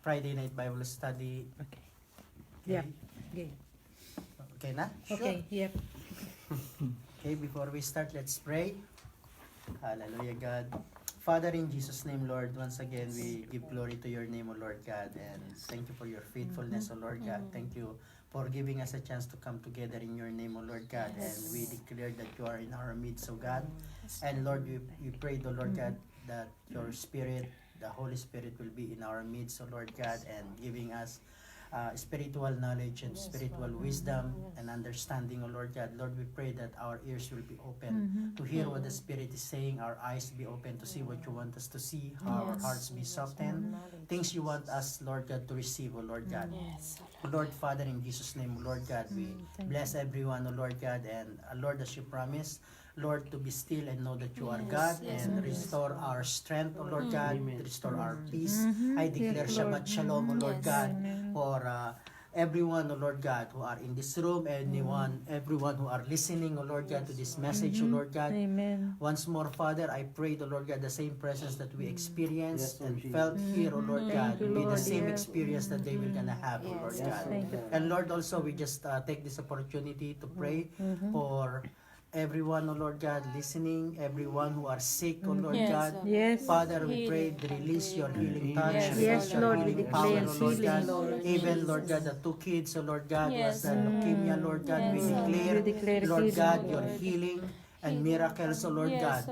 Friday night Bible study. Okay. Okay. Yep. Okay. Okay na? Okay. Yep. Okay, before we start, let's pray. Hallelujah, God. Father, in Jesus' name, Lord, once again, we give glory to your name, O Lord God, and thank you for your faithfulness, O Lord God. Thank you for giving us a chance to come together in your name, O Lord God, and we declare that you are in our midst, O God. And Lord, we pray, O Lord God, that your Spirit, the Holy Spirit, will be in our midst, O Lord God, and giving us spiritual knowledge and spiritual wisdom and understanding, O Lord God. Lord, we pray that our ears will be open to hear what the Spirit is saying, our eyes be open to see what you want us to see, our hearts be softened, things you want us, Lord God, to receive, O Lord God. Lord Father, in Jesus' name, Lord God, we bless everyone, O Lord God, and Lord, as you promise, Lord, to be still and know that you are God, and restore our strength, O Lord God, restore our peace. I declare Shabbat Shalom, O Lord God, for everyone, O Lord God, who are in this room, everyone who are listening, O Lord God, to this message, O Lord God. Amen. Once more, Father, I pray, the Lord God, the same presence that we experienced and felt here, O Lord God, you, be the Lord, same yes. experience that they will gonna have, O Lord God. Thank you. And Lord, also, we just take this opportunity to pray for everyone, O Lord God, listening, everyone who are sick, O Lord God. Yes. Father, we pray, release your healing touch, Yes, release your Lord, we healing power, declare O Lord healing, God. Lord. Even, Lord God, the 2 kids, O Lord God, who has the leukemia, Lord God, we We declare Lord healing, God, Lord. your healing and miracles, O Lord God.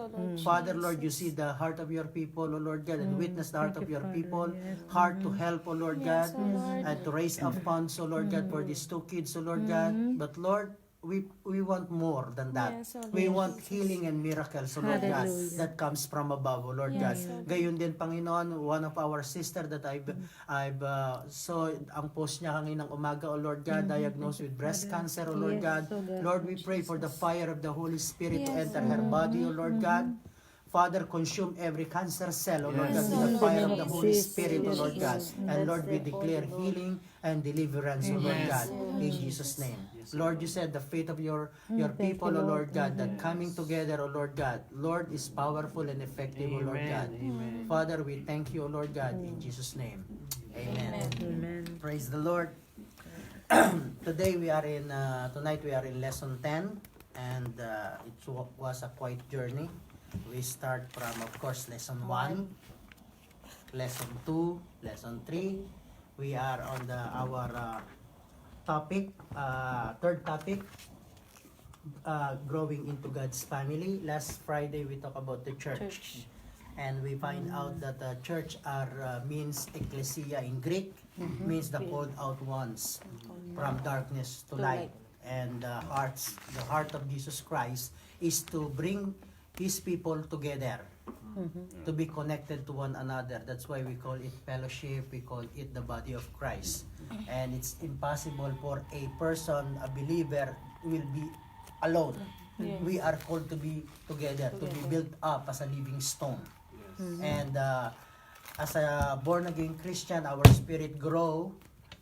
Father, Lord, you see the heart of your people, O Lord God, and witness the heart Thank of you, your Father. people, Yes. heart to help, O Lord God, and to raise up funds, O Lord God, for these 2 kids, O Lord God. But Lord, we want more than that. We want healing and miracles, O Lord God, Hallelujah. that comes from above, O Lord God. Gayon din, Panginoon, one of our sister that I've saw ang post niya kaninang umaga, O Lord God, diagnosed with breast cancer, O Lord Yes, God. O God. Lord, we pray for the fire of the Holy Spirit to enter her body, O Lord God. Father, consume every cancer cell, O Lord God, with the fire of the Holy Spirit, O Lord God. And Lord, we declare healing and deliverance, O Lord God, in Jesus' name. Lord, you said the faith of your people, O Lord God, that coming together, O Lord God, Lord, is powerful and effective, O Lord God. Father, we thank you, O Lord God, in Jesus' name. Amen. Amen. Praise the Lord. Tonight we are in lesson 10, and it was a quite journey. We start from, of course, lesson 1, lesson 2, lesson 3. We are on our topic, third topic, growing into God's family. Last Friday we talked about the church. And we find out that the church means ecclesia in Greek, means the called out ones from darkness to light. And the heart of Jesus Christ is to bring His people together, to be connected to one another. That's why we call it fellowship, we call it the body of Christ. And it's impossible for a person, a believer, will be alone. We are called to be together, to be built up as a living stone. And as a born-again Christian, our spirit grow.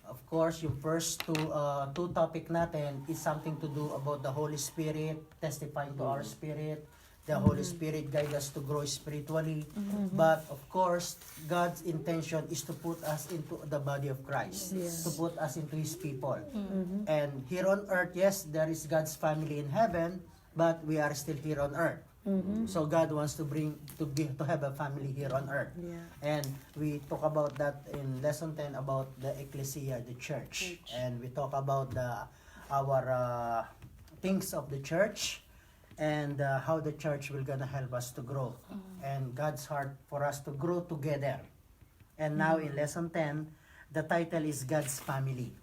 Of course, yung first two topic natin is something to do about the Holy Spirit, testifying to our spirit. The Holy Spirit guide us to grow spiritually. But of course, God's intention is to put us into the body of Christ, to put us into His people. And here on earth, yes, there is God's family in heaven, but we are still here on earth. So God wants to have a family here on earth. And we talk about that in lesson 10 about the ecclesia, the church. And we talk about our things of the church, and how the church will gonna help us to grow, and God's heart for us to grow together. And now in lesson 10, the title is God's Family.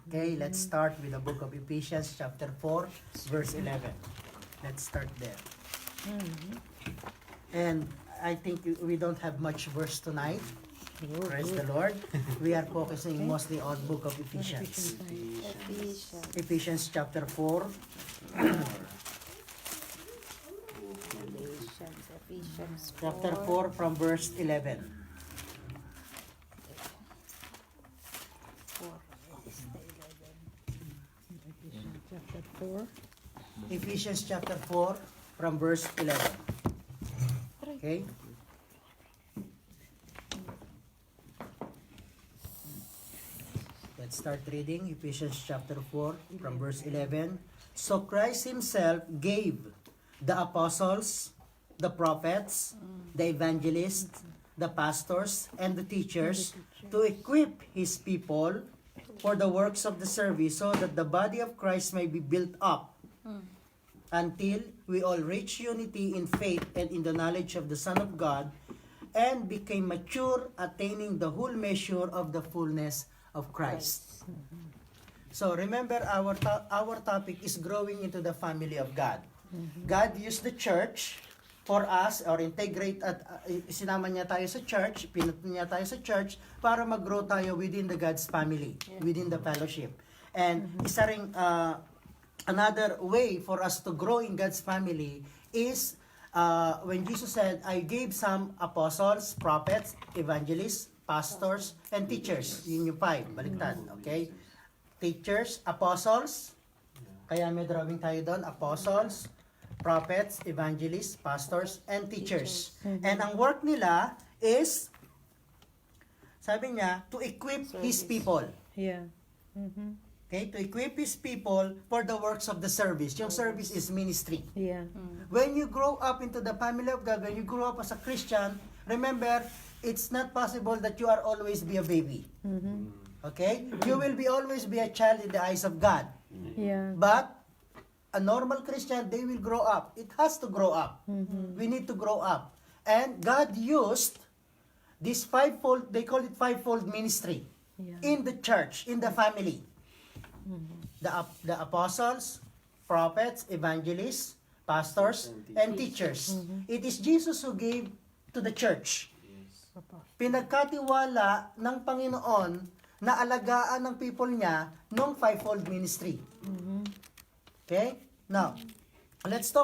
Okay, let's start with the book of Ephesians chapter 4 verse 11. Let's start there. And I think we don't have much verse tonight. Praise the Lord. We are focusing mostly on book of Ephesians. Ephesians chapter 4. Chapter 4 from verse 11. Chapter 4. Ephesians chapter 4 from verse 11. Okay? Let's start reading Ephesians chapter 4 from verse 11. So Christ himself gave the apostles, the prophets, the evangelists, the pastors, and the teachers to equip his people for the works of the service so that the body of Christ may be built up until we all reach unity in faith and in the knowledge of the Son of God and became mature, attaining the whole measure of the fullness of Christ. So remember, our topic is growing into the family of God. God used the church for us, or integrate at sinama niya tayo sa church, pinut niya tayo sa church para mag-grow tayo within the God's family, within the fellowship. And isa ring another way for us to grow in God's family is when Jesus said, I gave some apostles, prophets, evangelists, pastors, and teachers. Yun yung 5. Baliktad. Okay? Teachers, apostles. Kaya may drawing tayo doon. Apostles, prophets, evangelists, pastors, and teachers. And ang work nila is, sabi niya, to equip His people. Yeah. Okay? To equip His people for the works of the service. Yung service is ministry. Yeah. When you grow up into the family of God, when you grow up as a Christian, remember, it's not possible that you are always be a baby. Okay? You will be always be a child in the eyes of God. Yeah. But a normal Christian, they will grow up. It has to grow up. We need to grow up. And God used this fivefold, they call it fivefold ministry in the church, in the family. The apostles, prophets, evangelists, pastors, and teachers. It is Jesus who gave to the church. Pinagkatiwala ng Panginoon na alagaan ng people niya nung fivefold ministry. Okay? Now, let's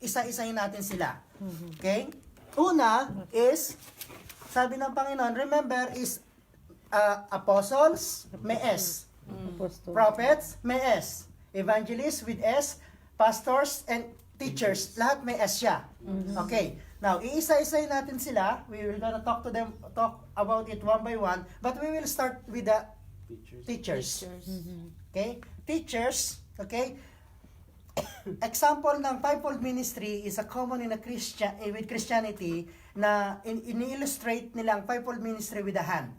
isa-isahin natin sila. Okay? Una is, sabi ng Panginoon, remember, is apostles, may S. Apostle. Prophets, may S. Evangelists with S. Pastors and teachers, lahat may S siya. Okay. Now, iisa-isahin natin sila. We will gonna talk about it one by one. But we will start with the teachers. Okay? Teachers, okay? Example ng fivefold ministry is a common in with Christianity na ini-illustrate nila ang fivefold ministry with a hand.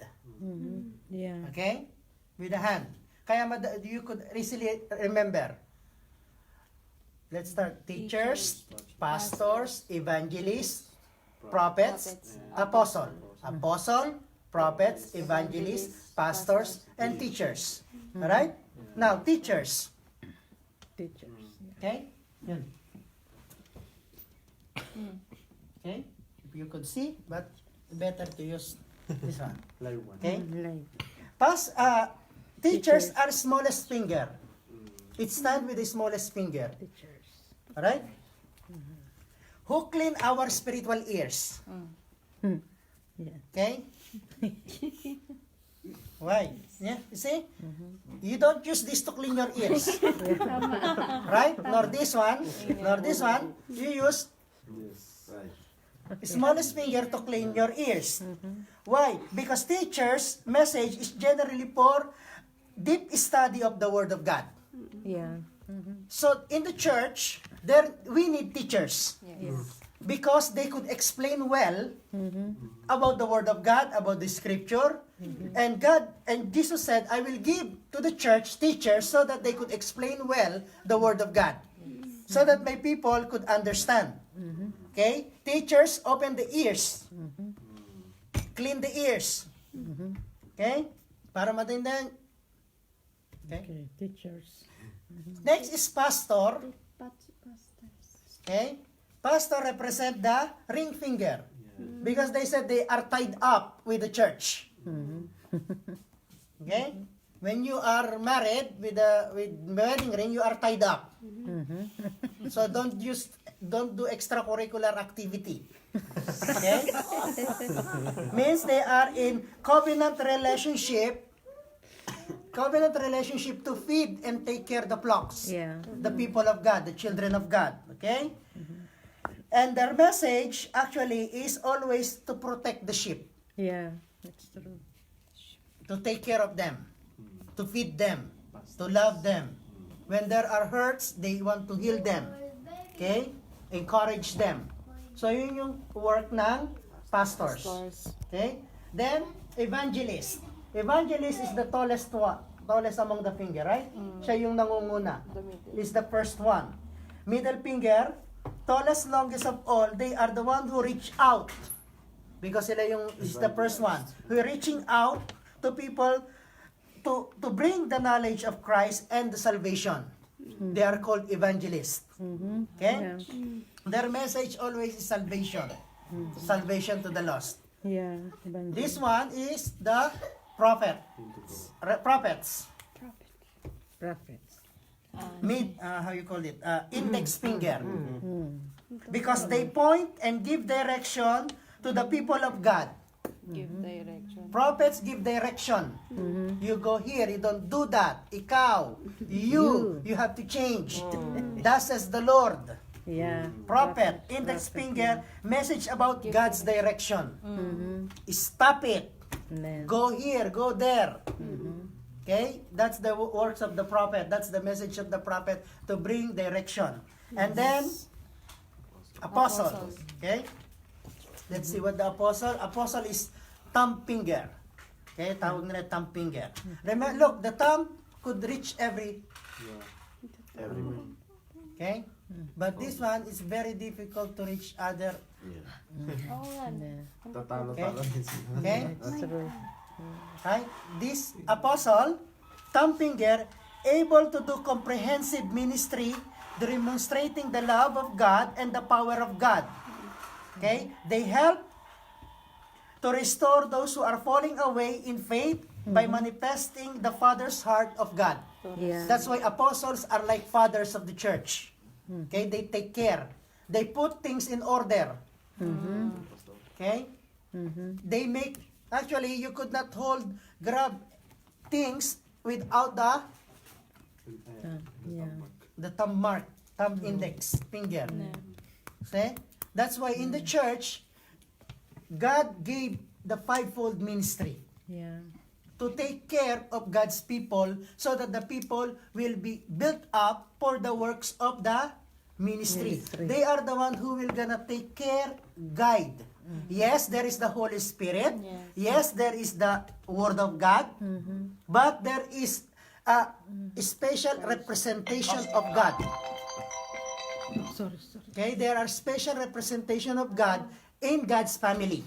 Yeah. Okay? With a hand. Kaya you could easily remember. Let's start. Teachers, pastors, evangelists, prophets, apostle. Apostle, prophets, evangelists, pastors, and teachers. Alright? Now, teachers. Teachers. Okay? Yun. Okay? If you could see, but better to use this one. Okay? Live. Teachers are smallest finger. It stands with the smallest finger. Teachers. Alright? Who clean our spiritual ears? Yeah. Okay? Why? Yeah, you see? You don't use this to clean your ears. Right? Nor this one. Nor this one. You use smallest finger to clean your ears. Why? Because teachers' message is generally for deep study of the Word of God. Yeah. So, in the church, we need teachers. Yes. Because they could explain well about the Word of God, about the Scripture. And Jesus said, I will give to the church teachers so that they could explain well the Word of God. So that my people could understand. Okay? Teachers, open the ears. Clean the ears. Okay? Para matindahan. Okay? Okay. Teachers. Next is pastor. Okay? Pastor represent the ring finger. Because they said they are tied up with the church. Okay? When you are married with wedding ring, you are tied up. So don't do extracurricular activity. Okay? Means they are in covenant relationship to feed and take care of the flocks. Yeah. The people of God, the children of God. Okay? And their message actually is always to protect the sheep. Yeah. That's true. to take care of them, to feed them, to love them. When there are hurts, they want to heal them. Okay? Encourage them. So yun yung work ng pastors. Okay? Then, evangelist. Evangelist is the tallest one. Tallest among the finger, right? Siya yung nangunguna. Is the first one. Middle finger, tallest, longest of all, they are the one who reach out. Because sila yung is the first one. Who are reaching out to people to bring the knowledge of Christ and the salvation. They are called evangelists. Okay? Yeah. Their message always is salvation. Salvation to the lost. Yeah. This one is the prophet. Prophets. Prophets. How you call it? Index finger. Because they point and give direction to the people of God. Give direction. Prophets give direction. You go here, you don't do that. Ikaw, you have to change. Thus says the Lord. Yeah. Prophet, index finger, message about God's direction. Stop it. Amen. Go here, go there. Okay? That's the works of the prophet. That's the message of the prophet to bring direction. And then, apostle. Okay? Let's see what the apostle. Apostle is thumb finger. Okay? Tawag nila thumb finger. Remember, look, the thumb could reach every. Everywhere. Okay? But this one is very difficult to reach other. Oo nga. Tatalo-talo din sila. Okay? That's true. Right? This apostle, thumb finger, able to do comprehensive ministry, demonstrating the love of God and the power of God. Okay? They help to restore those who are falling away in faith by manifesting the Father's heart of God. Yeah. That's why apostles are like fathers of the church. Okay? They take care. They put things in order. Okay? They make, actually, you could not grab things without Yeah. the thumb mark, thumb index, finger. See? That's why in the church, God gave the fivefold ministry Yeah. to take care of God's people so that the people will be built up for the works of the ministry. They are the one who will gonna take care, guide. Yes, there is the Holy Spirit. Yes, there is the Word of God. But there is a special representation of God. Sorry. Okay, there are special representation of God in God's family.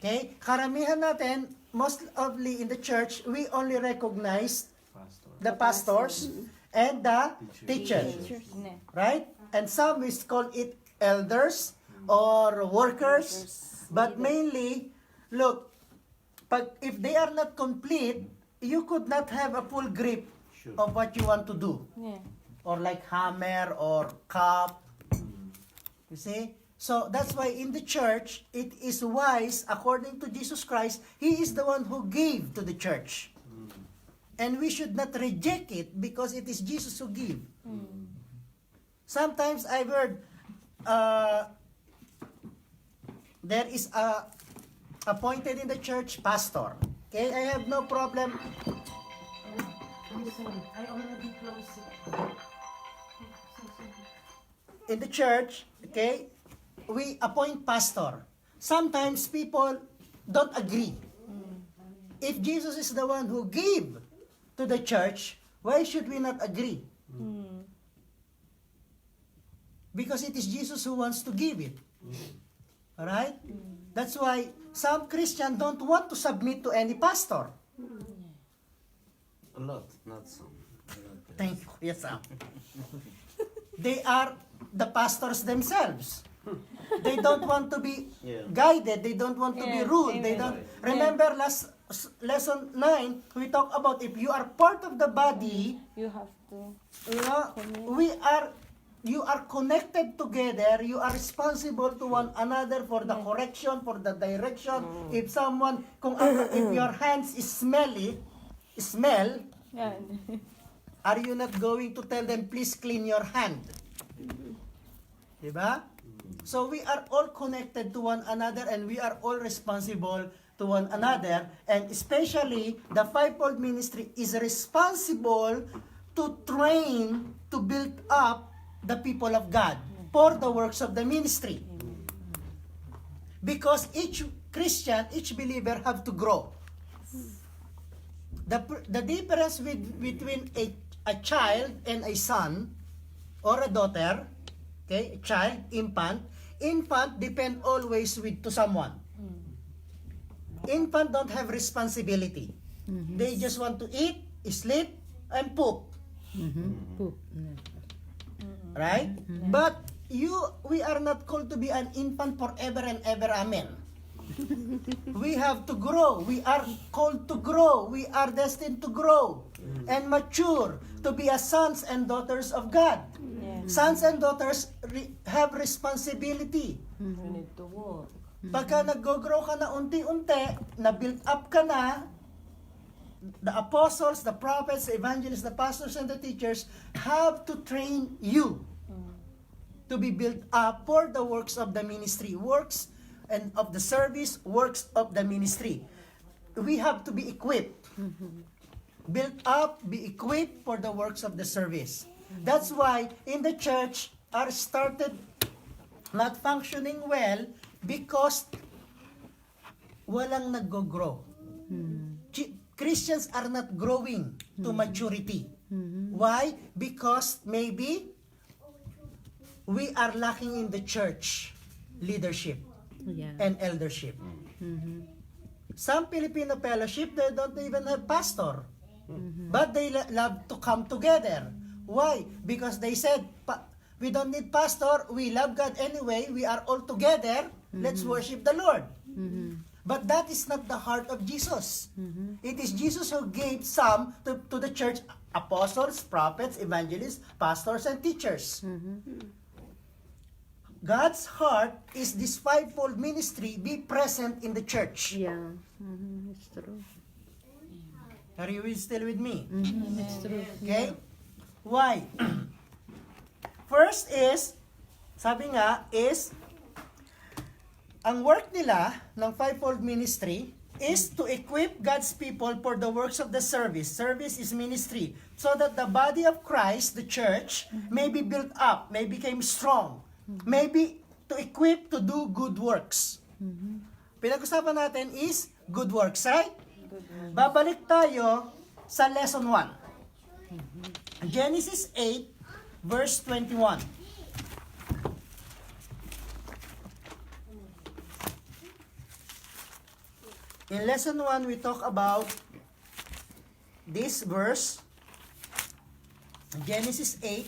Okay, karamihan natin, mostly in the church, we only recognize the pastors and the teachers, right? And some we call it elders or workers, but mainly, look, if they are not complete, you could not have a full grip of what you want to do. Yeah. Or like hammer or cup. You see? So that's why in the church, it is wise, according to Jesus Christ, He is the one who gave to the church. And we should not reject it because it is Jesus who gave. Sometimes I've heard there is a appointed in the church pastor. Okay, I have no problem. I'm sorry, I already closed it. In the church, okay, we appoint pastor. Sometimes people don't agree. If Jesus is the one who gave to the church, why should we not agree? Because it is Jesus who wants to give it. Alright? That's why some Christians don't want to submit to any pastor. A lot, not some. Thank you. Yes, Sam. They are the pastors themselves. They don't want to be guided. They don't want to be ruled. They don't. Remember lesson 9, we talk about if you are part of the body, You have to. you know, you are connected together. You are responsible to one another for the correction, for the direction. If someone, if your hands is smell, Yeah. are you not going to tell them, please clean your hand? Diba? So we are all connected to one another and we are all responsible to one another, and especially the fivefold ministry is responsible to train, to build up the people of God for the works of the ministry. Because each Christian, each believer have to grow. The difference between a child and a son or a daughter, okay, a child, infant depend always to someone. Infant don't have responsibility. They just want to eat, sleep, and poop. Poop. Right? But we are not called to be an infant forever and ever. Amen. We have to grow. We are called to grow. We are destined to grow and mature to be as sons and daughters of God. Yes. Sons and daughters have responsibility. We need to work. Pagka nag-grow ka na unti-unti, na-build up ka na, the apostles, the prophets, the evangelists, the pastors, and the teachers have to train you to be built up for the works of the ministry, works and of the service, works of the ministry. We have to be equipped. Built up, be equipped for the works of the service. That's why in the church are started not functioning well because walang nag-grow. Christians are not growing to maturity. Why? Because maybe we are lacking in the church leadership Yeah. and eldership. Some Filipino fellowship, they don't even have pastor. But they love to come together. Why? Because they said, we don't need pastor, we love God anyway, we are all together, let's worship the Lord. But that is not the heart of Jesus. It is Jesus who gave some to the church, apostles, prophets, evangelists, pastors, and teachers. God's heart is this fivefold ministry be present in the church. Yeah. It's true. Are you still with me? It's true. Okay? Why? First is, sabi nga, is, ang work nila ng fivefold ministry is to equip God's people for the works of the service. Service is ministry. So that the body of Christ, the church, may be built up, may become strong, may be to equip to do good works. Pinag-usapan natin is good works, right? Babalik tayo sa lesson 1. Genesis 8, verse 21. In lesson 1, we talk about this verse, Genesis 8,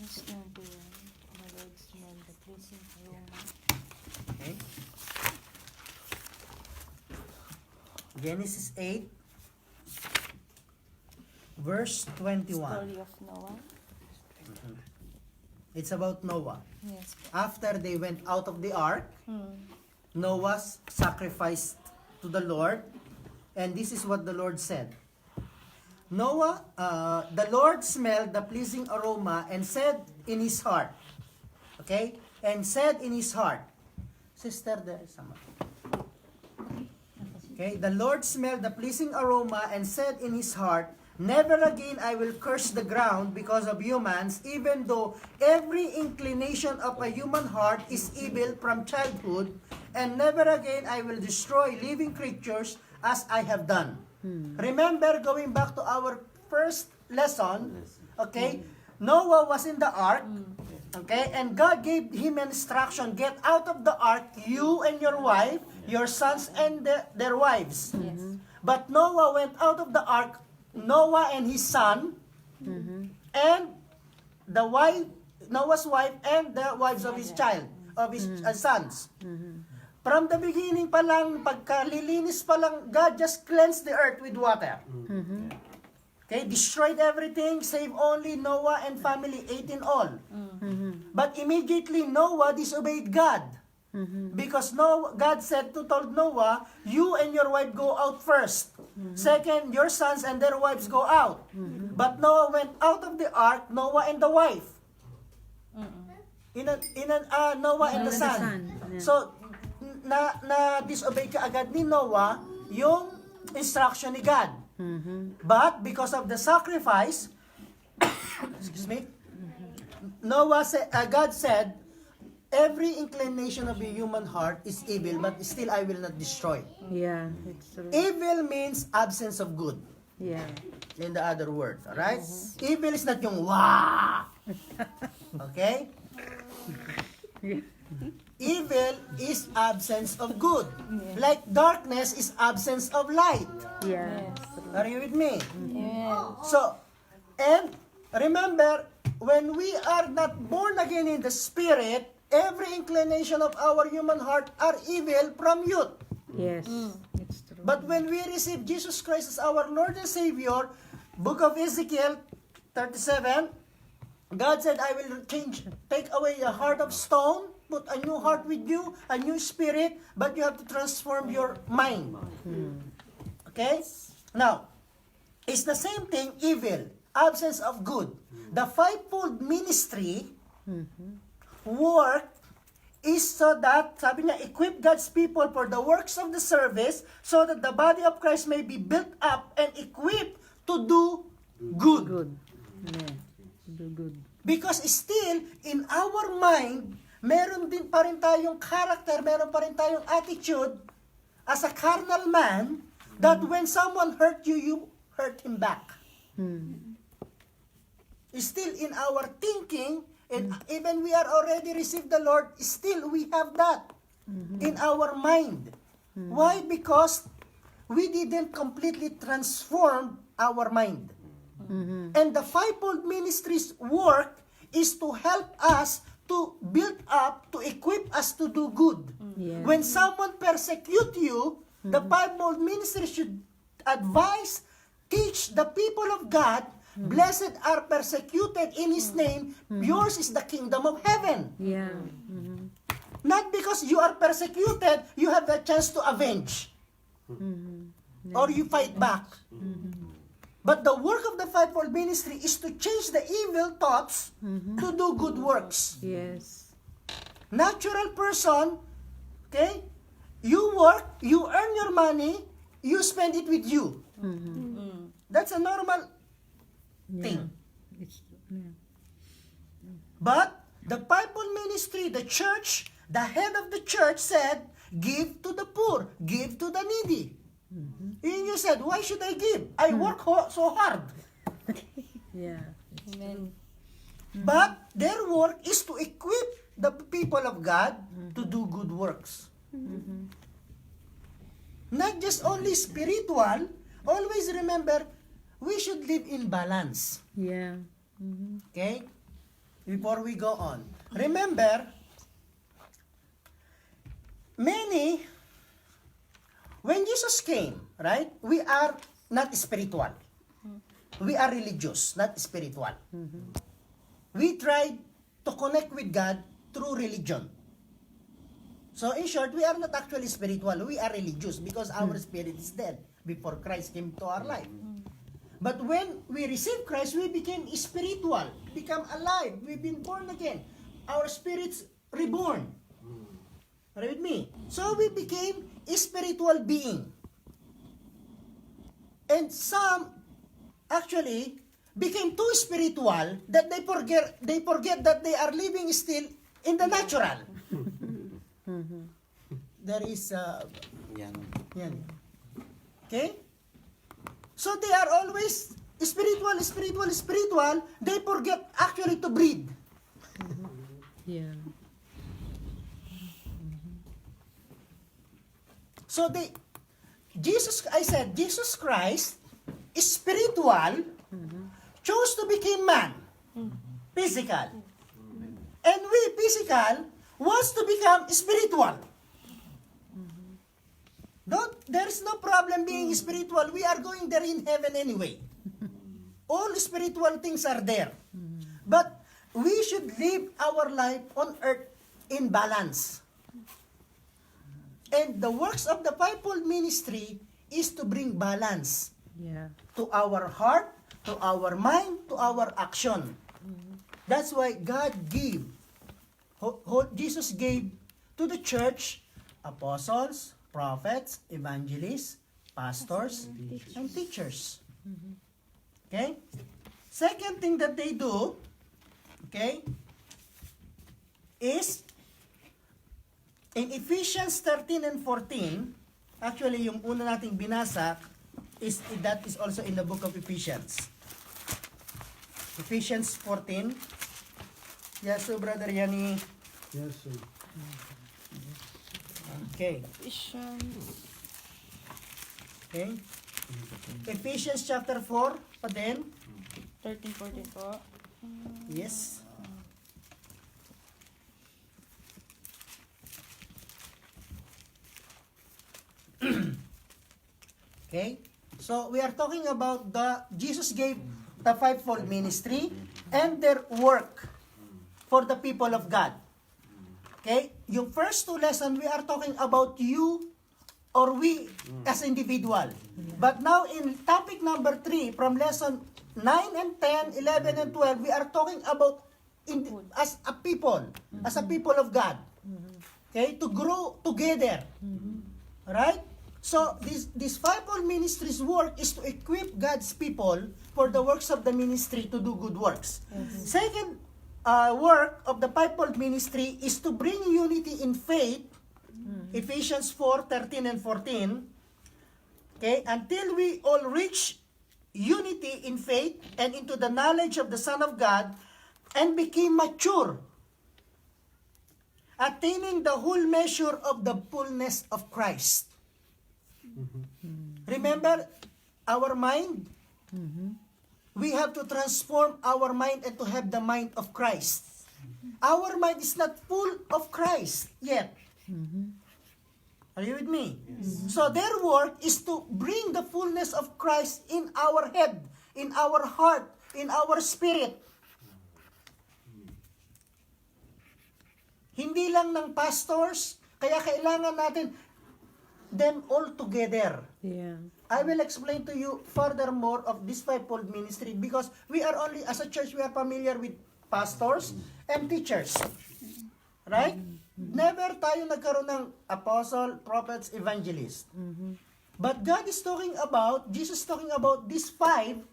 Verse 21. My Lord smell the pleasing aroma. okay? Genesis 8, verse 21. Story of Noah. It's about Noah. Yes. After they went out of the ark, Noah sacrificed to the Lord, and this is what the Lord said. Noah, the Lord smelled the pleasing aroma and said in his heart, okay? And said in his heart, sister, there is someone. Okay, the Lord smelled the pleasing aroma and said in his heart, never again I will curse the ground because of humans, even though every inclination of a human heart is evil from childhood, and never again I will destroy living creatures as I have done. Remember, going back to our first lesson, okay, Noah was in the ark, okay, and God gave him an instruction, get out of the ark, you and your wife, your sons and their wives. Yes. But Noah went out of the ark, Noah and his son, and the wife, Noah's wife, and the wives of his child, of his sons. From the beginning pa lang, pagkalilinis pa lang, God just cleansed the earth with water. Okay, destroyed everything, save only Noah and family, 18 all. But immediately Noah disobeyed God. Because God told Noah, you and your wife go out first. Second, your sons and their wives go out. But Noah went out of the ark, Noah and the wife. Noah and the son. Yeah. So na disobey ka agad ni Noah yung instruction ni God. But because of the sacrifice, excuse me, God said, every inclination of a human heart is evil, but still I will not destroy. Yeah, it's true. Evil means absence of good. Yeah. In the other word, alright? Evil is not yung wah! Okay? Yeah. Evil is absence of good. Like darkness is absence of light. Yeah. Are you with me? Amen. So, and remember, when we are not born again in the Spirit, every inclination of our human heart are evil from youth. Yes, it's true. But when we receive Jesus Christ as our Lord and Savior, Book of Ezekiel 37, God said, I will take away a heart of stone, put a new heart with you, a new spirit, but you have to transform your mind. Okay? Now, it's the same thing, evil, absence of good. The fivefold ministry work is so that, sabi niya, equip God's people for the works of the service so that the body of Christ may be built up and equipped to do good. Good. Yeah. Do good. Because still, in our mind, meron din pa rin tayong character, meron pa rin tayong attitude as a carnal man that when someone hurt you, you hurt him back. Still in our thinking, and even we are already received the Lord, still we have that in our mind. Why? Because we didn't completely transform our mind. And the fivefold ministry's work is to help us to build up, to equip us to do good. Yeah. When someone persecute you, the fivefold ministry should advise, teach the people of God, blessed are persecuted in His name, yours is the kingdom of heaven. Yeah. Not because you are persecuted, you have the chance to avenge. Or you fight back. But the work of the fivefold ministry is to change the evil thoughts to do good works. Yes. Natural person, okay? You work, you earn your money, you spend it with you. That's a normal thing. It's yeah. But the fivefold ministry, the church, the head of the church said, give to the poor, give to the needy. And you said, why should I give? I work so hard. Yeah. Amen. But their work is to equip the people of God to do good works. Not just only spiritual, always remember, we should live in balance. Yeah. Okay? Before we go on. Remember, when Jesus came, right, we are not spiritual. We are religious, not spiritual. We tried to connect with God through religion. So in short, we are not actually spiritual. We are religious because our spirit is dead before Christ came to our life. But when we received Christ, we became spiritual, become alive. We've been born again. Our spirits reborn. Are you with me? So we became a spiritual being. And some actually became too spiritual that they forget that they are living still in the natural. There is Yan. yan. Okay? So they are always spiritual. They forget actually to breathe. Yeah. So Jesus Christ is spiritual, chose to become man, physical. And we, physical, wants to become spiritual. There is no problem being spiritual. We are going there in heaven anyway. All spiritual things are there. But we should live our life on earth in balance. And the works of the fivefold ministry is to bring balance Yeah. to our heart, to our mind, to our action. That's why God gave, Jesus gave to the church apostles, prophets, evangelists, pastors, and teachers. Okay? Second thing that they do, okay, is in Ephesians 13 and 14, actually yung una nating binasa is that is also in the book of Ephesians. Ephesians 14. Yes, so Brother Yani. Yes, sir. Okay. Ephesians. Okay. Ephesians chapter 4 pa din. 13:14 po. Yes. Okay. So we are talking about Jesus gave the fivefold ministry and their work for the people of God. Okay? Yung first two lessons, we are talking about you or we as individual. But now in topic number 3, from lesson 9 and 10, 11 and 12, we are talking about as a people of God. Okay? To grow together. Right? So this fivefold ministry's work is to equip God's people for the works of the ministry to do good works. Second work of the fivefold ministry is to bring unity in faith. Ephesians 4:13 and 14. Okay, until we all reach unity in faith and into the knowledge of the Son of God and became mature, attaining the whole measure of the fullness of Christ. Remember our mind? We have to transform our mind and to have the mind of Christ. Our mind is not full of Christ yet. Are you with me? So their work is to bring the fullness of Christ in our head, in our heart, in our spirit. Hindi lang ng pastors, kaya kailangan natin them all together. Yeah. I will explain to you furthermore of this fivefold ministry because we are only, as a church, we are familiar with pastors and teachers. Right? Never tayo nagkaroon ng apostle, prophets, evangelists. But God is talking about, Jesus is talking about these five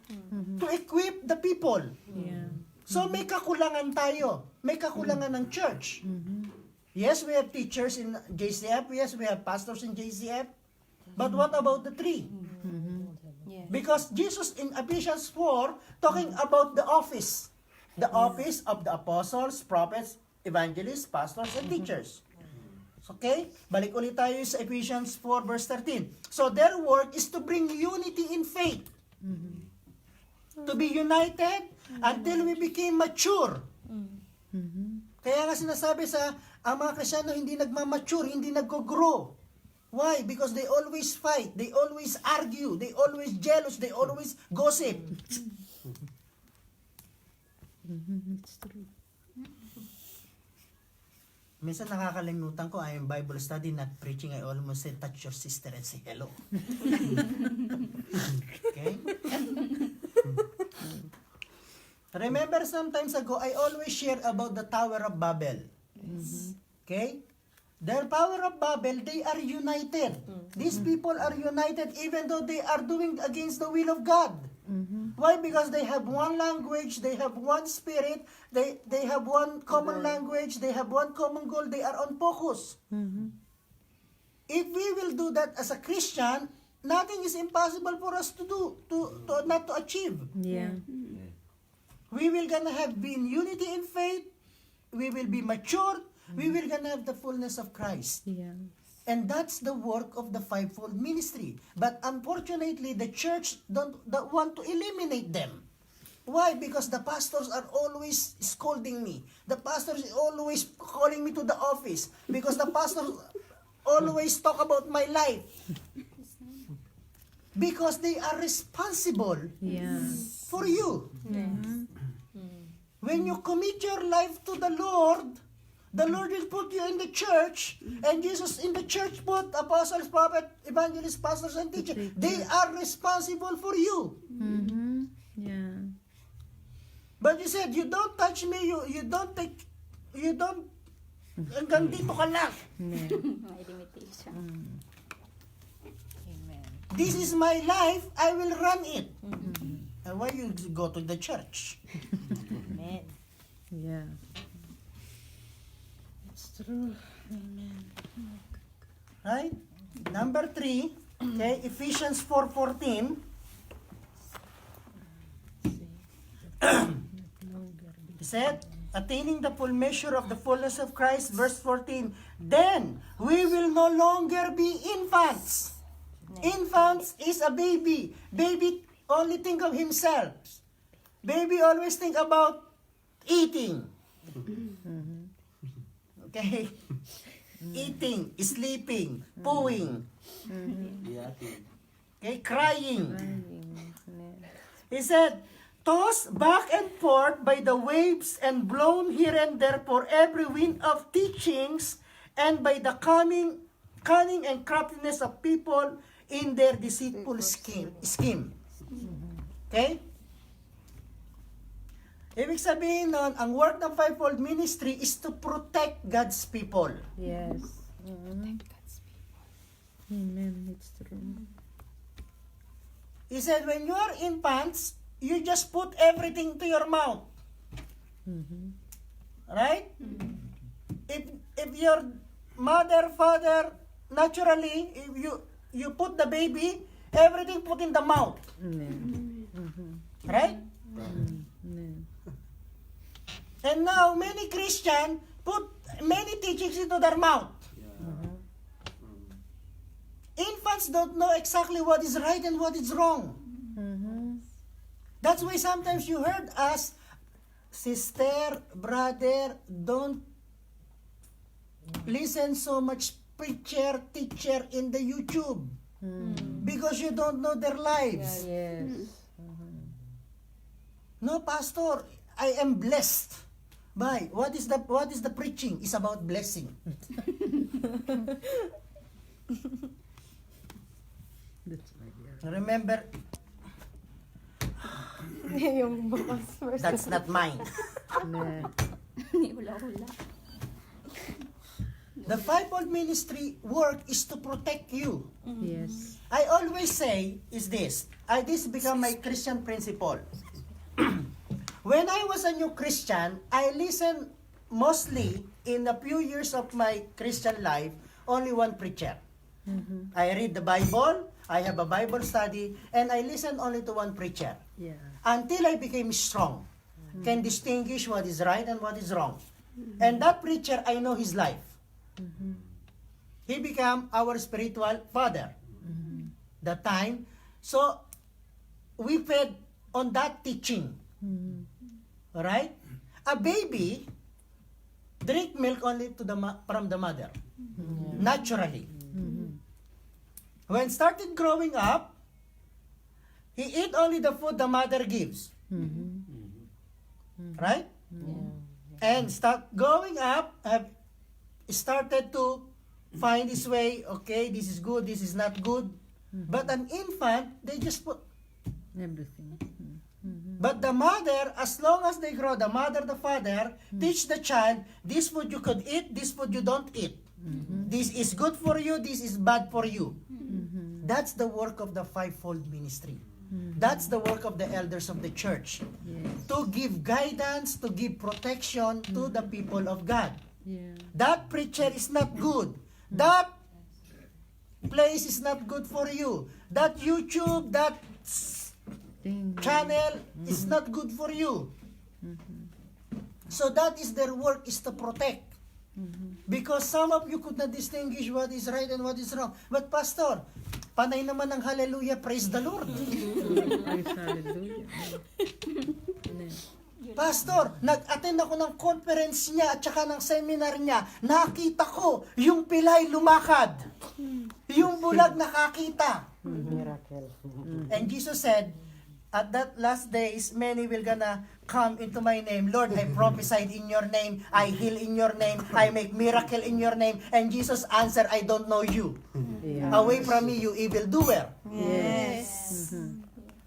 to equip the people. Yeah. So may kakulangan tayo. May kakulangan ng church. Yes, we have teachers in JCF. Yes, we have pastors in JCF. But what about the three? Yes. Because Jesus in Ephesians 4 talking about the office. The office of the apostles, prophets, evangelists, pastors, and teachers. Okay? Balik ulit tayo sa Ephesians 4 verse 13. So their work is to bring unity in faith. To be united until we became mature. Kaya nga sinasabi sa ang mga Kristiyano hindi nagmamature, hindi nag-grow. Why? Because they always fight, they always argue, they always jealous, they always gossip. It's true. Minsan nakakalimutan ko, I am Bible study, not preaching. I almost say, touch your sister and say hello. Okay? Remember sometimes ago, I always share about the Tower of Babel. Okay? Their Tower of Babel, they are united. These people are united even though they are doing against the will of God. Why? Because they have one language, they have one spirit, they have one common language, they have one common goal, they are on focus. If we will do that as a Christian, nothing is impossible for us to do, to not to achieve. Yeah. We will gonna have been unity in faith, we will be matured, we will gonna have the fullness of Christ. Yeah. And that's the work of the fivefold ministry. But unfortunately, the church don't want to eliminate them. Why? Because the pastors are always scolding me. The pastors are always calling me to the office. Because the pastors always talk about my life. Because they are responsible Yeah. for you. When you commit your life to the Lord will put you in the church, and Jesus in the church put apostles, prophets, evangelists, pastors, and teachers. They are responsible for you. Yeah. But you said, you don't touch me, you don't Hanggang dito ka lang. Yeah. May limitation. Amen. This is my life, I will run it. And why you go to the church? Amen. Yeah. It's true. Amen. Right? Number 3, okay, Ephesians 4:14. He said, attaining the full measure of the fullness of Christ, verse 14, then we will no longer be infants. Infants is a baby. Baby only think of himself. Baby always think about eating. Okay? Eating, sleeping, pooing, Yeah. okay, crying. Yeah. He said, tossed back and forth by the waves and blown here and there for every wind of teachings and by the cunning and craftiness of people in their deceitful scheme. Okay? Ibig sabihin nun, ang work ng fivefold ministry is to protect God's people. Yes. Amen. It's true. He said, when you are infants, you just put everything to your mouth. Right? If your mother, father, naturally, if you put the baby, everything put in the mouth. Amen. Right? Amen. And now, many Christian put many teachings into their mouth. Infants don't know exactly what is right and what is wrong. That's why sometimes you heard us, sister, brother, don't listen so much preacher, teacher in the YouTube. Because you don't know their lives. Yes. No, pastor, I am blessed. By what is the preaching? It's about blessing. That's my dear. Remember, Yung bukas first. that's not mine. Amen. Hula-hula. The fivefold ministry work is to protect you. Yes. I always say is this. This become my Christian principle. When I was a new Christian, I listened mostly in a few years of my Christian life, only one preacher. I read the Bible, I have a Bible study, and I listen only to one preacher. Yeah. Until I became strong, can distinguish what is right and what is wrong. And that preacher, I know his life. He became our spiritual father. That time, so we fed on that teaching. Alright? A baby drink milk only to from the mother. Naturally. When started growing up, he eat only the food the mother gives. Right? And start growing up, have started to find his way, okay, this is good, this is not good. But an infant, they just put. Everything. But the mother, as long as they grow, the mother, the father, teach the child, this food you could eat, this food you don't eat. This is good for you, this is bad for you. That's the work of the fivefold ministry. That's the work of the elders of the church. Yes. To give guidance, to give protection to the people of God. Yeah. That preacher is not good. That place is not good for you. That YouTube, that Thing. channel is not good for you. So that is their work, is to protect. Because some of you could not distinguish what is right and what is wrong. But pastor, panay naman ng hallelujah, praise the Lord. Praise hallelujah. Amen. Pastor, nag-attend ako ng conference niya at saka ng seminar niya. Nakita ko yung pilay lumakad. Yung bulag nakakita. Miracle. And Jesus said, at that last days, many will gonna come into my name. Lord, I prophesied in your name. I heal in your name. I make miracle in your name. And Jesus answered, I don't know you. Yeah. Away from me, you evildoer. Yes.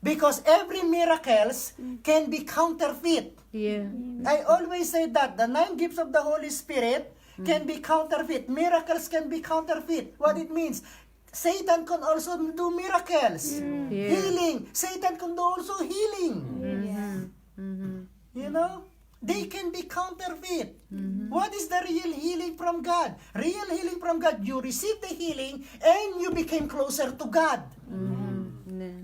Because every miracles can be counterfeit. Yeah. I always say that the 9 gifts of the Holy Spirit can be counterfeit. Miracles can be counterfeit. What it means? Satan can also do miracles. Yeah. Healing. Satan can do also healing. You know? They can be counterfeit. What is the real healing from God? Real healing from God, you receive the healing and you became closer to God.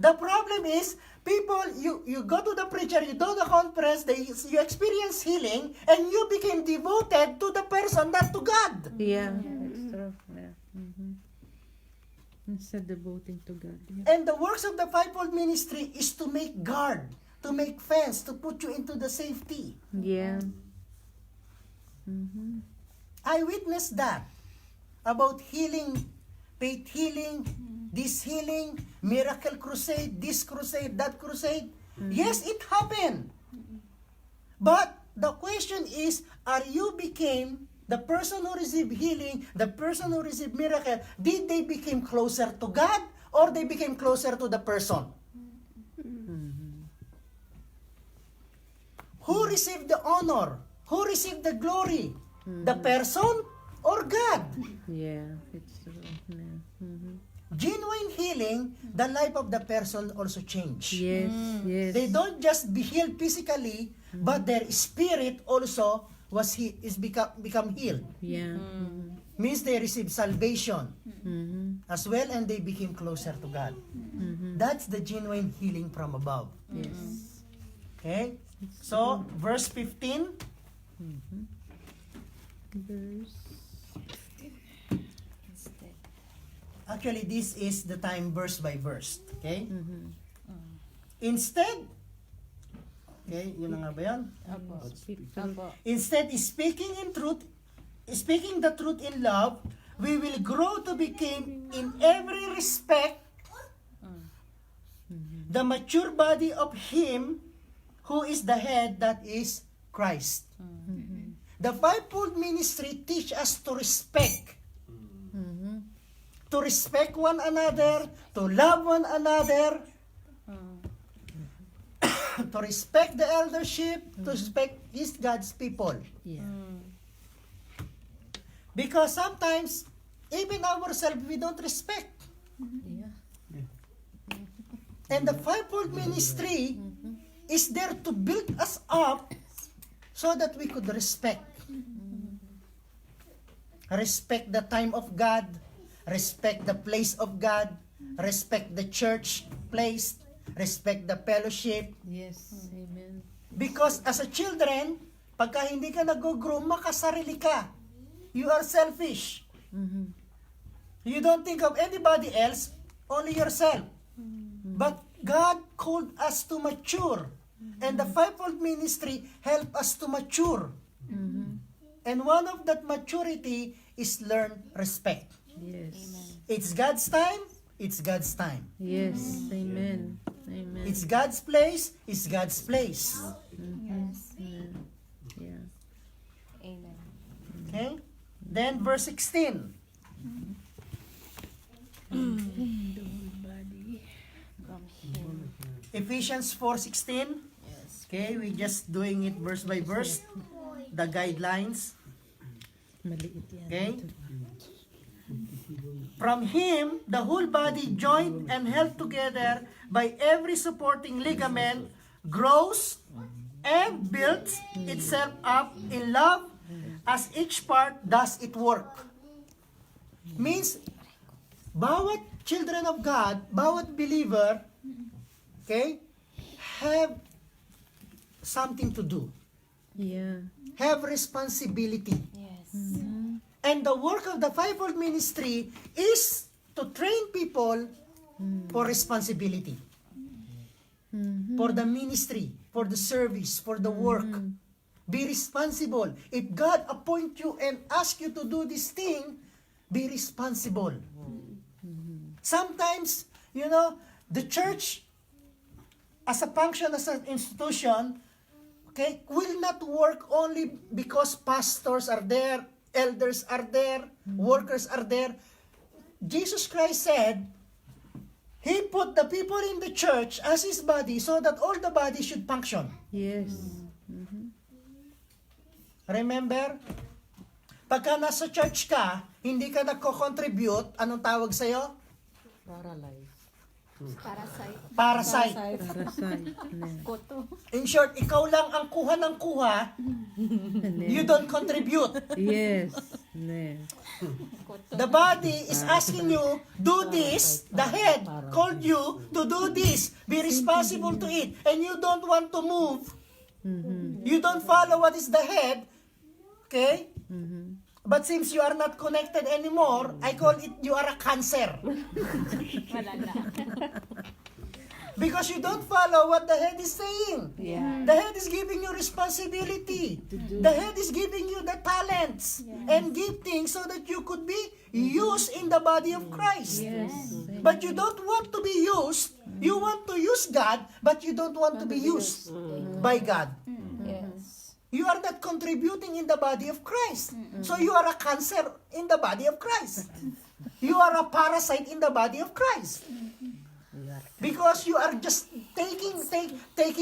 The problem is, people, you go to the preacher, you do the conference, you experience healing, and you became devoted to the person, not to God. Yeah, that's true. Yeah. Instead devoting to God. Yeah. And the works of the fivefold ministry is to make guard, to make fence, to put you into the safety. Yeah. I witnessed that about healing, faith healing, this healing, miracle crusade, this crusade, that crusade. Yes, it happened. But the question is, are you became the person who received healing, the person who received miracle, did they become closer to God or they became closer to the person? Who received the honor? Who received the glory? The person or God? Yeah, it's true. Yeah. Genuine healing, the life of the person also change. Yes, yes. They don't just be healed physically, but their spirit also is become healed. Yeah. Means they receive salvation as well, and they became closer to God. That's the genuine healing from above. Yes. Okay? So, verse 15. Verse. Instead. Actually, this is the time verse by verse. Okay? Instead, okay, yun na nga ba yan? Apo. Speak Apo. Instead, speaking the truth in love, we will grow to become in every respect the mature body of Him who is the head, that is Christ. The fivefold ministry teach us to respect. To respect one another, to love one another, to respect the eldership, to respect God's people. Yeah. Because sometimes, even ourselves, we don't respect. Yeah. And the fivefold ministry is there to build us up so that we could respect. Respect the time of God, respect the place of God, respect the church place, respect the fellowship. Yes. Amen. Because as a children, pagka hindi ka nag-grow, makasarili ka. You are selfish. You don't think of anybody else, only yourself. But God called us to mature. And the fivefold ministry help us to mature. And one of that maturity is learn respect. Yes. It's God's time, it's God's time. Yes. Amen. Amen. It's God's place, it's God's place. Yes. Yeah. Amen. Okay? Then verse 16. From Him. Ephesians 4:16. Yes. Okay, we just doing it verse by verse. The guidelines. Maliit yan. Okay? From Him, the whole body joined and held together by every supporting ligament grows and builds itself up in love as each part does its work. Means, bawat children of God, bawat believer, okay, have something to do. Yeah. Have responsibility. Yes. And the work of the fivefold ministry is to train people for responsibility. For the ministry, for the service, for the work. Be responsible. If God appoint you and ask you to do this thing, be responsible. Sometimes, the church, as a function, as an institution, okay, will not work only because pastors are there, elders are there, workers are there. Jesus Christ said, He put the people in the church as His body so that all the body should function. Yes. Remember, Pagka nasa church ka, hindi ka nagko-contribute, anong tawag sa'yo? Paralyzed. Parasite. Parasite. Parasite. Ne. Koto. In short, ikaw lang ang kuha ng kuha, you don't contribute. Yes. Ne. Koto. The body is asking you, do this. The head called you to do this. Be responsible to it. And you don't want to move. You don't follow what is the head. Okay? But since you are not connected anymore, I call it you are a cancer. Wala na. Because you don't follow what the head is saying. Yeah. The head is giving you responsibility. The head is giving you the talents and giftings so that you could be used in the body of Christ. Yes. But you don't want to be used. You want to use God, but you don't want to be used by God. Yes. You are not contributing in the body of Christ. So you are a cancer in the body of Christ. You are a parasite in the body of Christ. Because you are just taking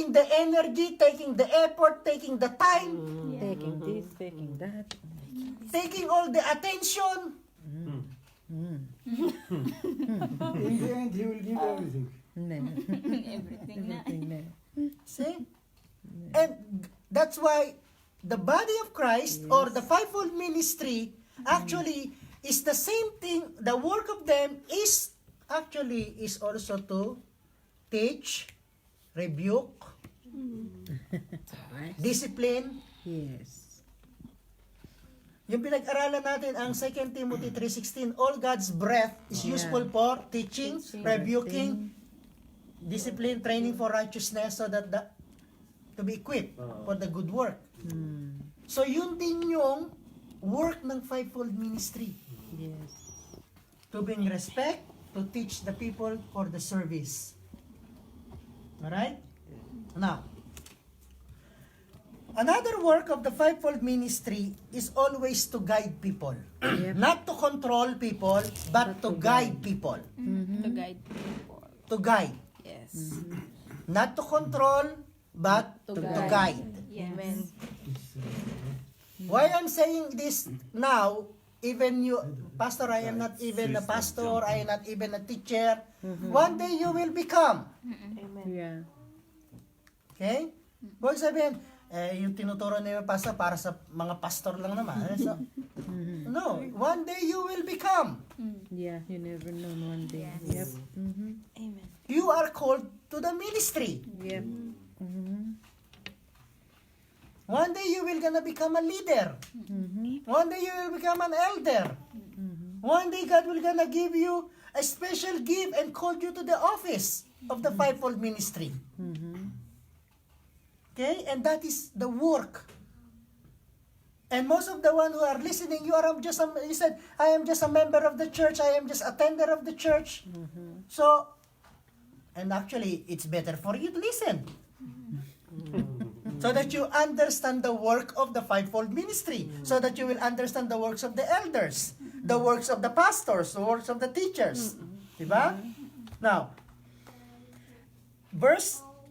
the energy, taking the effort, taking the time, Taking this, taking that. taking all the attention. In the end, he will give everything. Ne. Everything na. Ne. See? And that's why the body of Christ or the fivefold ministry actually is the same thing. The work of them is also to teach, rebuke, discipline. Yes. Yung pinag-aralan natin ang 2 Timothy 3:16, all God's breath is useful for teaching, rebuking, discipline, training for righteousness so that to be equipped for the good work. So yun din yung work ng fivefold ministry. Yes. To bring respect, to teach the people for the service. Alright? Now, another work of the fivefold ministry is always to guide people. Yep. Not to control people, but to guide people. To guide people. To guide. Yes. Not to control, but to guide. Yes. Why I'm saying this now, even you, Pastor, I am not even a pastor, I am not even a teacher. One day you will become. Yeah. Okay? Huwag sabihin, yung tinuturo niyo yung pastor para sa mga pastor lang naman. So, no, one day you will become. Yeah, you never know one day. Yep. Amen. You are called to the ministry. Yep. One day you will gonna become a leader. One day you will become an elder. One day God will gonna give you a special gift and call you to the office of the fivefold ministry. Okay? And that is the work. And most of the one who are listening, you said, I am just a member of the church, I am just attender of the church. So, and actually, it's better for you to listen. So that you understand the work of the fivefold ministry. So that you will understand the works of the elders, the works of the pastors, the works of the teachers. Diba? Now,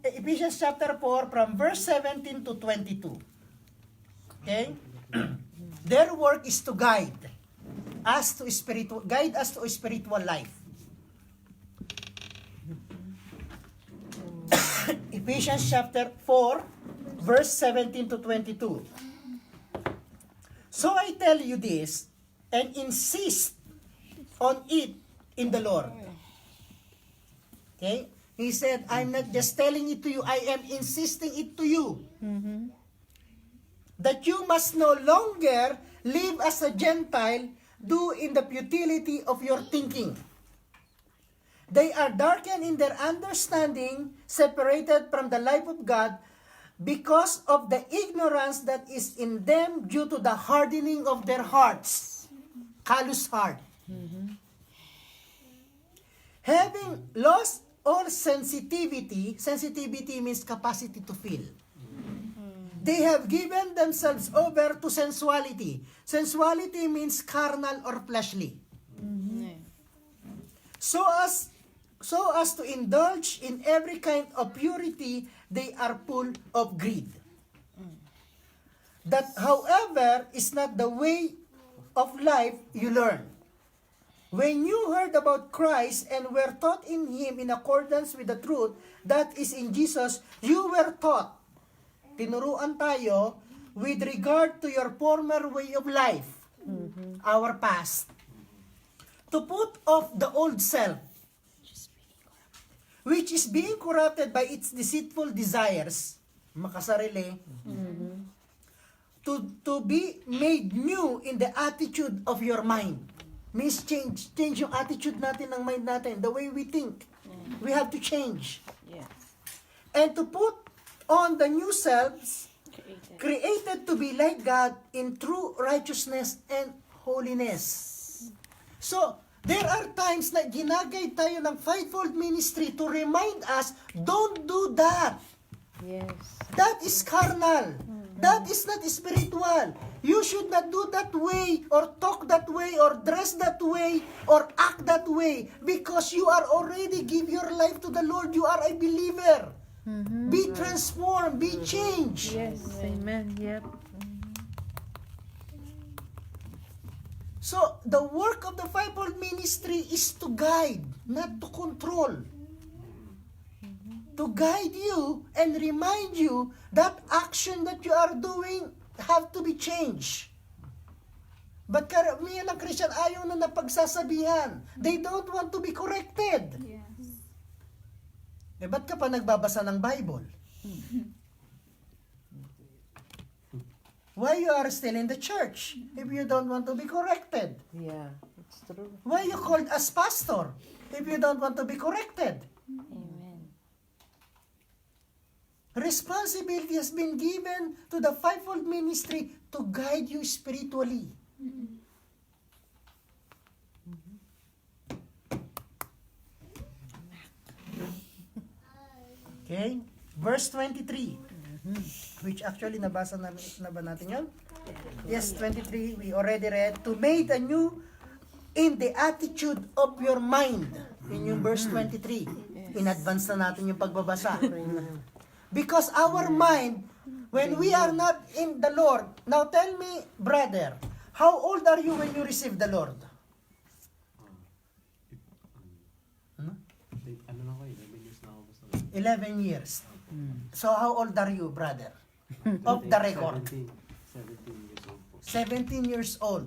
Ephesians chapter 4 from verse 17 to 22. Okay? Their work is to guide us to spiritual life. Ephesians chapter 4 verse 17 to 22. So I tell you this and insist on it in the Lord. Okay? He said, I'm not just telling it to you, I am insisting it to you. That you must no longer live as a Gentile, do in the futility of your thinking. They are darkened in their understanding, separated from the life of God, because of the ignorance that is in them due to the hardening of their hearts. Callous heart. Having lost all sensitivity means capacity to feel. They have given themselves over to sensuality. Sensuality means carnal or fleshly. So as to indulge in every kind of purity, they are full of greed. That, however, is not the way of life you learn. When you heard about Christ and were taught in Him in accordance with the truth that is in Jesus, you were taught. Tinuruan tayo with regard to your former way of life, our past. To put off the old self, which is being corrupted by its deceitful desires, makasarili, to be made new in the attitude of your mind. Means change yung attitude natin ng mind natin, the way we think. We have to change. Yes. And to put on the new selves, created to be like God in true righteousness and holiness. So, there are times na ginagay tayo ng fivefold ministry to remind us, don't do that. Yes. That is carnal. That is not spiritual. You should not do that way, or talk that way, or dress that way, or act that way, because you are already give your life to the Lord. You are a believer. Be transformed. Be changed. Yes. Amen. Yep. So, the work of the fivefold ministry is to guide, not to control. To guide you and remind you that action that you are doing have to be changed. But karamihan ng Christian ayaw na napagsasabihan. They don't want to be corrected. Yes. Eh, ba't ka pa nagbabasa ng Bible? Why you are still in the church if you don't want to be corrected? Yeah, it's true. Why you called as pastor if you don't want to be corrected? Amen. Responsibility has been given to the fivefold ministry to guide you spiritually. Okay? Verse 23. Which actually, nabasa na ba natin yun? Yes, 23, we already read. To make anew in the attitude of your mind. Yun yung verse 23. In advance na natin yung pagbabasa. Because our mind, when we are not in the Lord, now tell me, brother, how old are you when you receive the Lord? Ano na ko, 11 years na ako basta. 11 years. So how old are you, brother? Of the record. 17 years old po. 17 years old.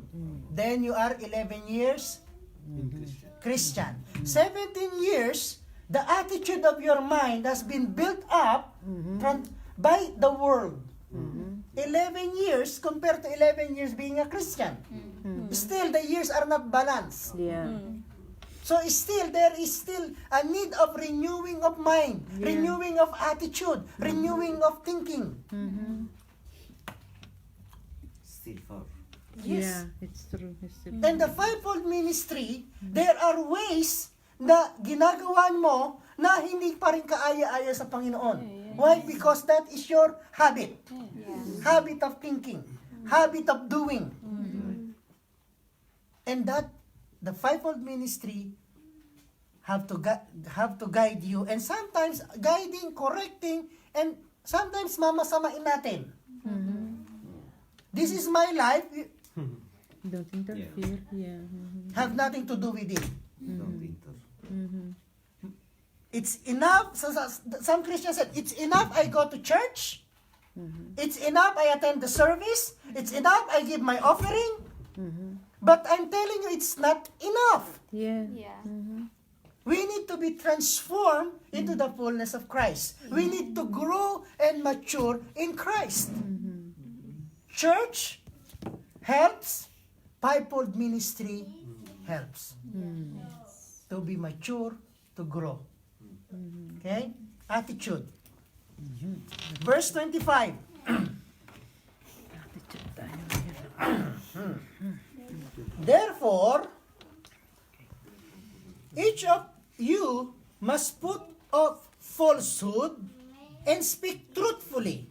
Then you are 11 years In Christian. Christian. 17 years, the attitude of your mind has been built up by the world. 11 years compared to 11 years being a Christian. Still, the years are not balanced. Yeah. So still, there is still a need of renewing of mind, renewing of attitude, renewing of thinking. Still far. Yeah, it's true. It's true. And the fivefold ministry, there are ways na ginagawa mo na hindi pa rin kaaya-aya sa Panginoon. Why? Because that is your habit. Habit of thinking. Habit of doing. And that, the fivefold ministry have to guide you. And sometimes, guiding, correcting, and sometimes mamasamain natin. This is my life. Don't interfere. Yeah. Have nothing to do with it. Don't enter. It's enough. Some Christians said, it's enough I go to church. It's enough I attend the service. It's enough I give my offering. But I'm telling you, it's not enough. Yeah. Yeah. We need to be transformed into the fullness of Christ. We need to grow and mature in Christ. Church helps. Fivefold ministry helps. To be mature, to grow. Okay? Attitude. Verse 25. Therefore, each of you must put off falsehood and speak truthfully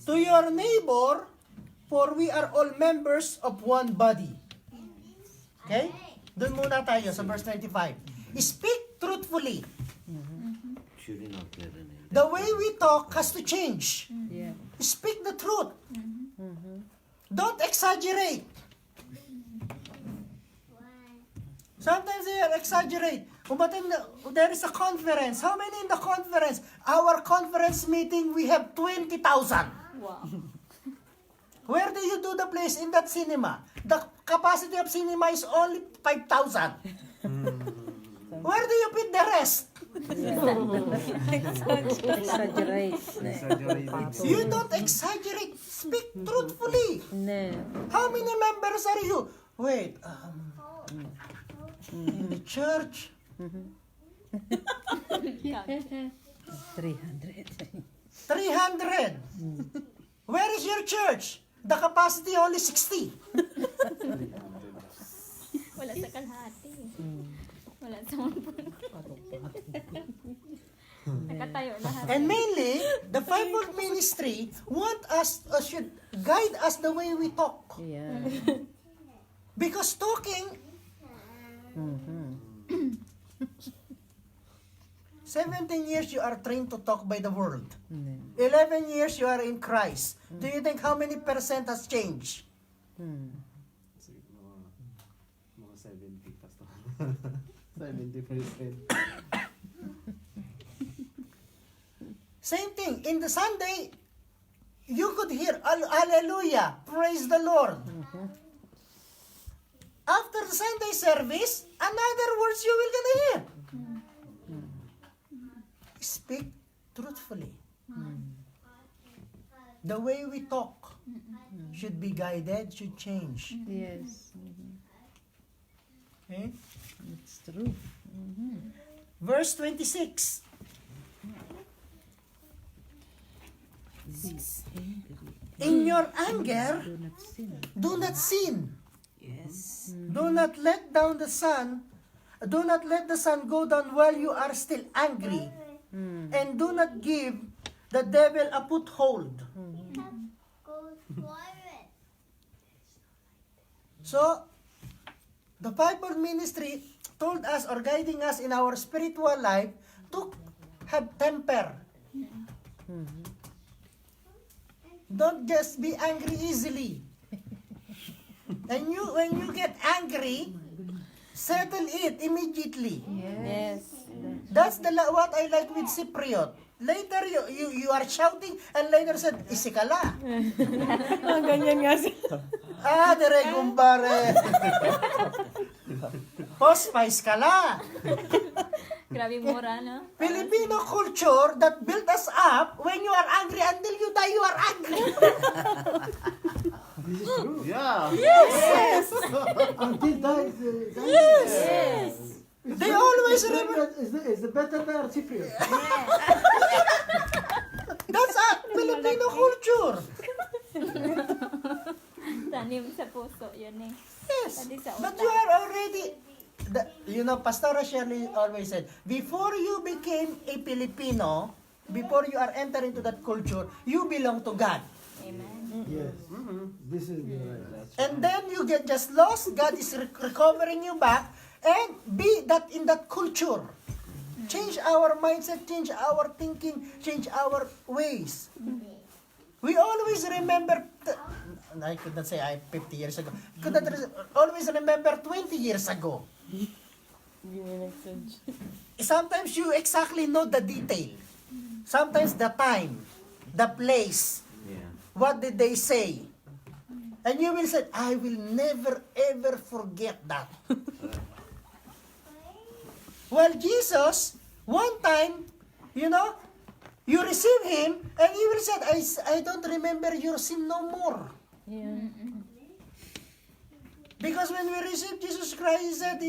to your neighbor, for we are all members of one body. Okay? Doon muna tayo sa verse 25. Speak truthfully. Surely not clear and The way we talk has to change. Yeah. Speak the truth. Don't exaggerate. Sometimes they exaggerate. There is a conference. How many in the conference? Our conference meeting, we have 20,000. Wow. Where do you do the place? In that cinema. The capacity of cinema is only 5,000. Where do you put the rest? Exaggerate. You don't exaggerate. Speak truthfully. No. How many members are you? Wait, in the church, 300. 300. Where is your church? The capacity only 60. Wala sa kalahati. Wala sa mga nakatayo lahat. And mainly, the fivefold ministry want us, should guide us the way we talk. Yeah. Because talking, 17 years you are trained to talk by the world. 11 years you are in Christ. Do you think how many percent has changed? Mga 70 pastor. 70%. Same thing. In the Sunday, you could hear, Hallelujah, praise the Lord. After the Sunday service, another words you will gonna hear. Speak truthfully. The way we talk should be guided, should change. Yes. Okay? It's true. Verse 26. In your anger, Do not sin. do not sin. Yes. Do not let down the sun. Do not let the sun go down while you are still angry. And do not give the devil a foothold. So, the Bible ministry told us or guiding us in our spiritual life to have temper. Don't just be angry easily. And when you get angry, settle it immediately. Yes. That's what I like with Cypriot. Later you are shouting and later said, isikala. Ganyan nga siya. Dere kumbare. Pospice kala. Grabe mura, no? Filipino culture that built us up, when you are angry until you die, you are angry. This is true. Yeah. Until dies. Yes. They always remember. Is the better than Cypriot. That's a Filipino culture. Tanim sa puso, yun eh. Yes. Pati sa But utak. you are already, Pastor Shirley always said, before you became a Filipino, before you are entering into that culture, you belong to God. Amen. Yes. This is the right. And then you get just lost, God is recovering you back, and be that in that culture. Change our mindset, change our thinking, change our ways. We always remember, I could not say 50 years ago, could not always remember 20 years ago. Sometimes you exactly know the detail. Sometimes the time, the place, Yeah. what did they say? And you will say, I will never ever forget that. Well, Jesus, one time, you receive him, and he will say, I don't remember your sin no more. Yeah. Because when we receive Jesus Christ, he said,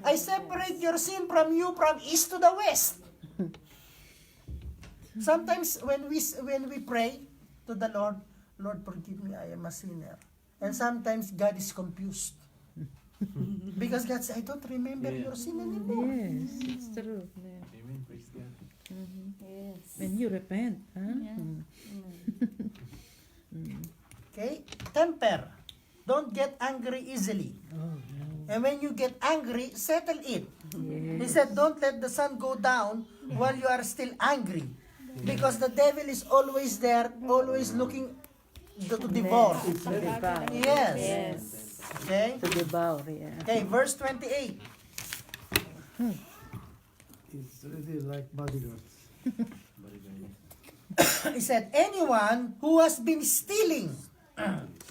I separate your sin from you from east to the west. Sometimes when we pray to the Lord, Lord, forgive me, I am a sinner. And sometimes God is confused. Because God says, I don't remember your sin anymore. Yes, it's true. Yeah. Amen. Praise God. Yes. When you repent, huh? Yeah. Okay? Temper. Don't get angry easily. And when you get angry, settle it. He said, don't let the sun go down while you are still angry. Because the devil is always there, always looking to devour. To devour. Yes. Yes. Okay? To devour, yeah. Okay, verse 28. It's really like bodyguards. He said, anyone who has been stealing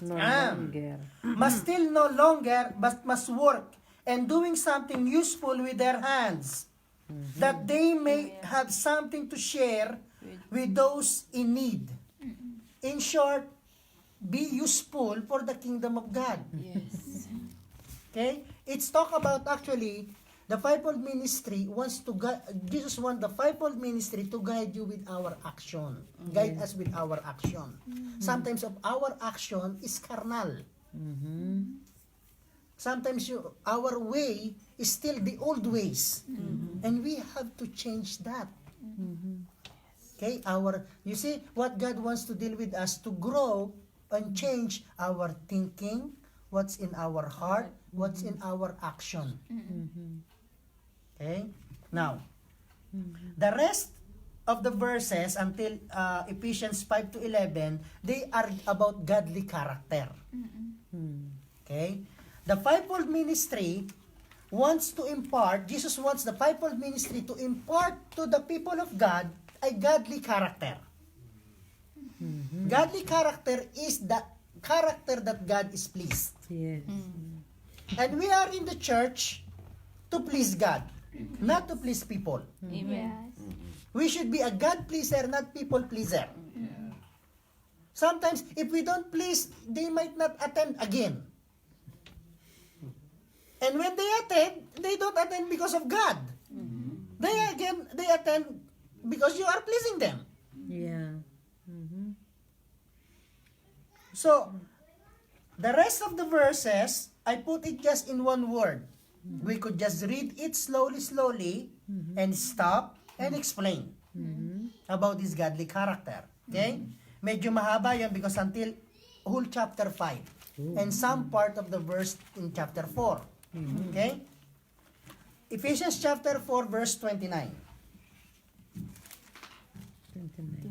No Ah. longer. must steal no longer, but must work and doing something useful with their hands, that they may have something to share with those in need. In short, be useful for the kingdom of God. Yes. Okay? It's talk about actually the fivefold ministry wants to guide, Jesus wants the fivefold ministry to guide you with our action. Guide us with our action. Sometimes of our action is carnal. Sometimes our way is still the old ways. And we have to change that. Okay? You see what God wants to deal with us to grow and change our thinking, what's in our heart, what's in our action. Okay? Now, the rest of the verses until Ephesians 5 to 11, they are about godly character. Okay? The fivefold ministry wants to impart, Jesus wants the fivefold ministry to impart to the people of God a godly character. Godly character is the character that God is pleased. Yes. And we are in the church to please God, not to please people. Amen. We should be a God pleaser, not people pleaser. Sometimes, if we don't please, they might not attend again. And when they attend, they don't attend because of God. They attend because you are pleasing them. Yeah. So, the rest of the verses, I put it just in one word. We could just read it slowly, and stop and explain about this godly character. Okay? Medyo mahaba yan because until whole chapter 5 and some part of the verse in chapter 4. Okay? Ephesians chapter 4 verse 29. 29.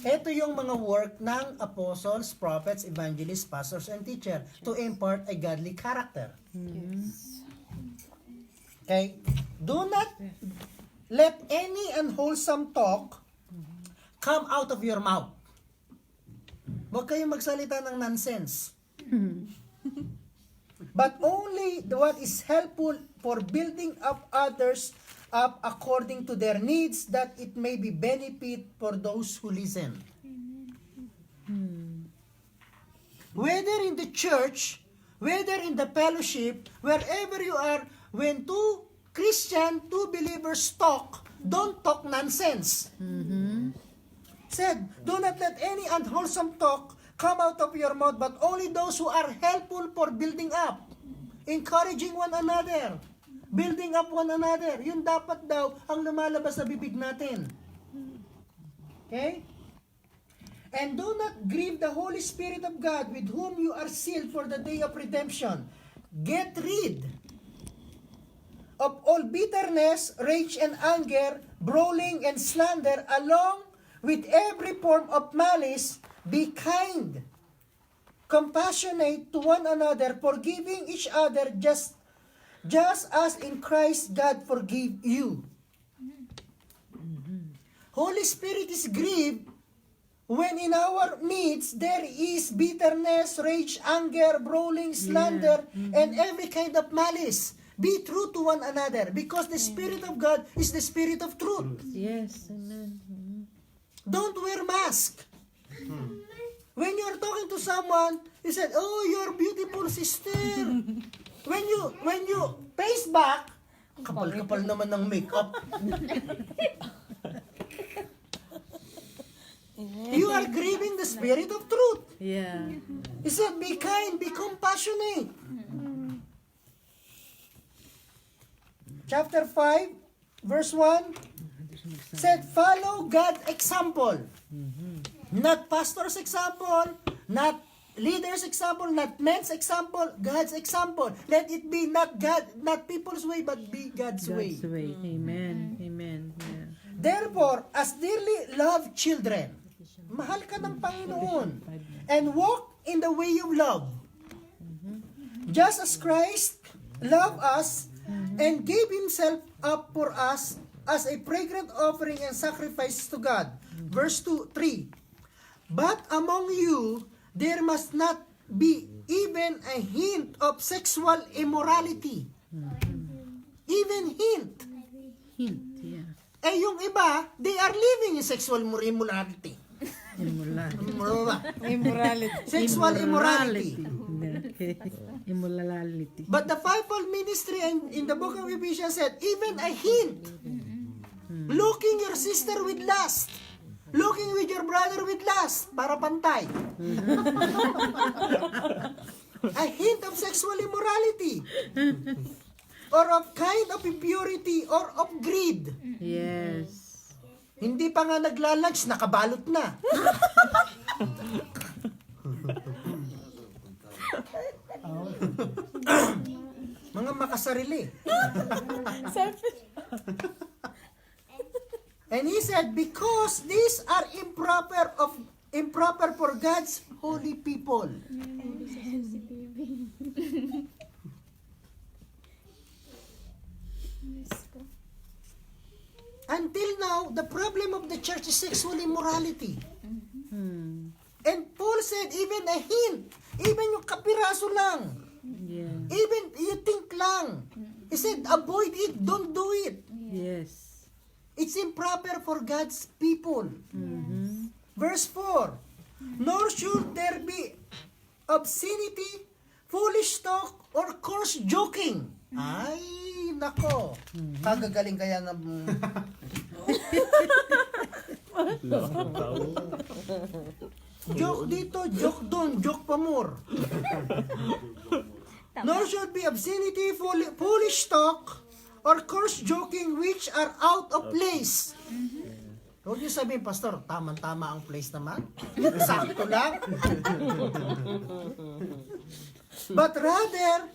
Ito yung mga work ng apostles, prophets, evangelists, pastors, and teachers to impart a godly character. Yes. Okay? Do not let any unwholesome talk come out of your mouth. Huwag kayong magsalita ng nonsense. But only what is helpful for building up others up according to their needs, that it may be benefit for those who listen. Whether in the church, whether in the fellowship, wherever you are, when two believers talk, don't talk nonsense. Said, do not let any unwholesome talk come out of your mouth, but only those who are helpful for building up, encouraging one another, building up one another. Yun dapat daw ang lumalabas sa bibig natin. Okay? And do not grieve the Holy Spirit of God, with whom you are sealed for the day of redemption. Get rid of all bitterness, rage and anger, brawling and slander, along with every form of malice. Be kind, compassionate to one another, forgiving each other just as in Christ God forgave you. Holy Spirit is grieved when in our midst there is bitterness, rage, anger, brawling, slander, and every kind of malice. Be true to one another, because the Spirit of God is the Spirit of truth. Yes. Amen. Don't wear mask. When you're talking to someone, you said, "Oh, you're beautiful, sister." When you face back, kapal-kapal naman ng makeup. You are grieving the Spirit of truth. Yeah. He said, be kind, be compassionate. Chapter 5, verse 1, said, follow God's example. Not pastor's example, not leader's example, not men's example, God's example. Let it be not people's way, but be God's way. God's way. Amen. Amen. Yeah. Therefore, as dearly loved children, mahal ka ng Panginoon, and walk in the way of love. Just as Christ loved us and gave himself up for us as a fragrant offering and sacrifice to God. Verse 3. But among you, there must not be even a hint of sexual immorality. Even hint. Hint, yeah. Eh yung iba, they are living in sexual immorality. Immorality. Sexual immorality. Okay. Immorality. But the fivefold ministry in the book of Ephesians said, even a hint, looking your sister with lust, looking with your brother with lust, para pantay. A hint of sexual immorality, or of kind of impurity, or of greed. Yes. Hindi pa nga naglalunch, nakabalot na. Mga makasarili. And he said, because these are improper for God's holy people. Until now, the problem of the church is sexual immorality. And Paul said, even a hint, even yung kapiraso lang, Yeah. even you think lang. He said, avoid it, don't do it. Yes. It's improper for God's people. Verse 4, nor should there be obscenity, foolish talk, or coarse joking. Ay, nako. Kagagaling kaya ng... Joke dito, joke doon, joke pa more. Nor should be obscenity, foolish talk, or coarse joking which are out of place. Huwag niyo sabihin, Pastor, tama-tama ang place naman. Sakto lang. But rather,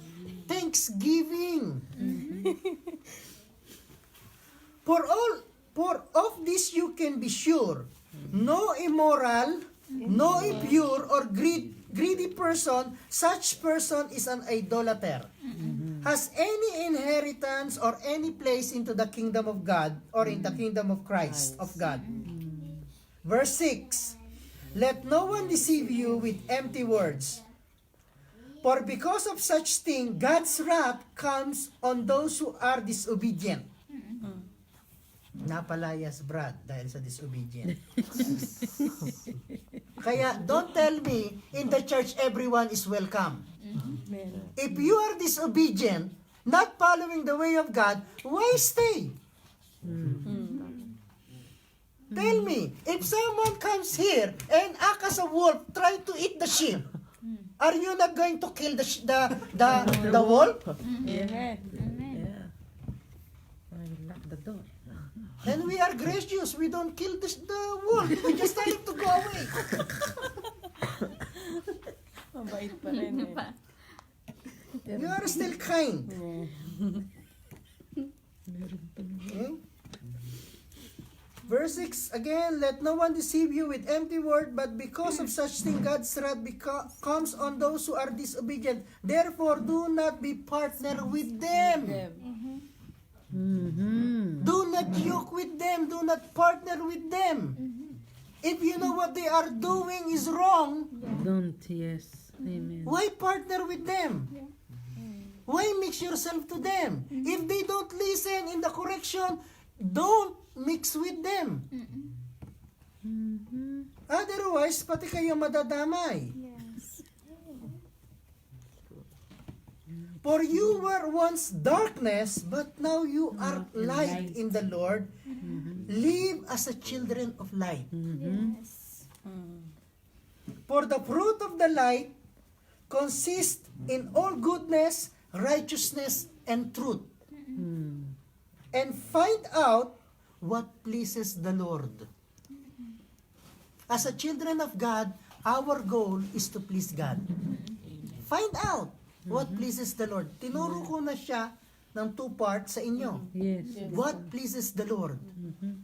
thanksgiving. For of this you can be sure, no immoral, no impure or greedy person, such person is an idolater, has any inheritance or any place into the kingdom of God or in the kingdom of Christ of God. Verse 6, let no one deceive you with empty words. For because of such thing, God's wrath comes on those who are disobedient. Napalayas Brad dahil sa disobedient. Kaya don't tell me in the church everyone is welcome. If you are disobedient, not following the way of God, why stay? Tell me, if someone comes here and act as a wolf, try to eat the sheep, are you not going to kill the wolf? Amen. Yeah. I lock the door. And we are gracious. We don't kill the wolf. We just tell him to go away. Mabait pa rin eh. You are still kind. Okay? Verse 6, again, let no one deceive you with empty word, but because of such thing God's wrath comes on those who are disobedient. Therefore, do not be partner with them. Do not yoke with them. Do not partner with them. If you know what they are doing is wrong, Don't, yes. Amen. why partner with them? Why mix yourself to them? If they don't listen in the correction, don't mix with them. Otherwise, pati kayo madadamay. For you were once darkness, but now you are light in the Lord. Live as a children of light. For the fruit of the light consists in all goodness, righteousness, and truth. And find out what pleases the Lord. As a children of God, our goal is to please God. Find out what pleases the Lord. Tinuro ko na siya ng 2 parts sa inyo. Yes. What pleases the Lord?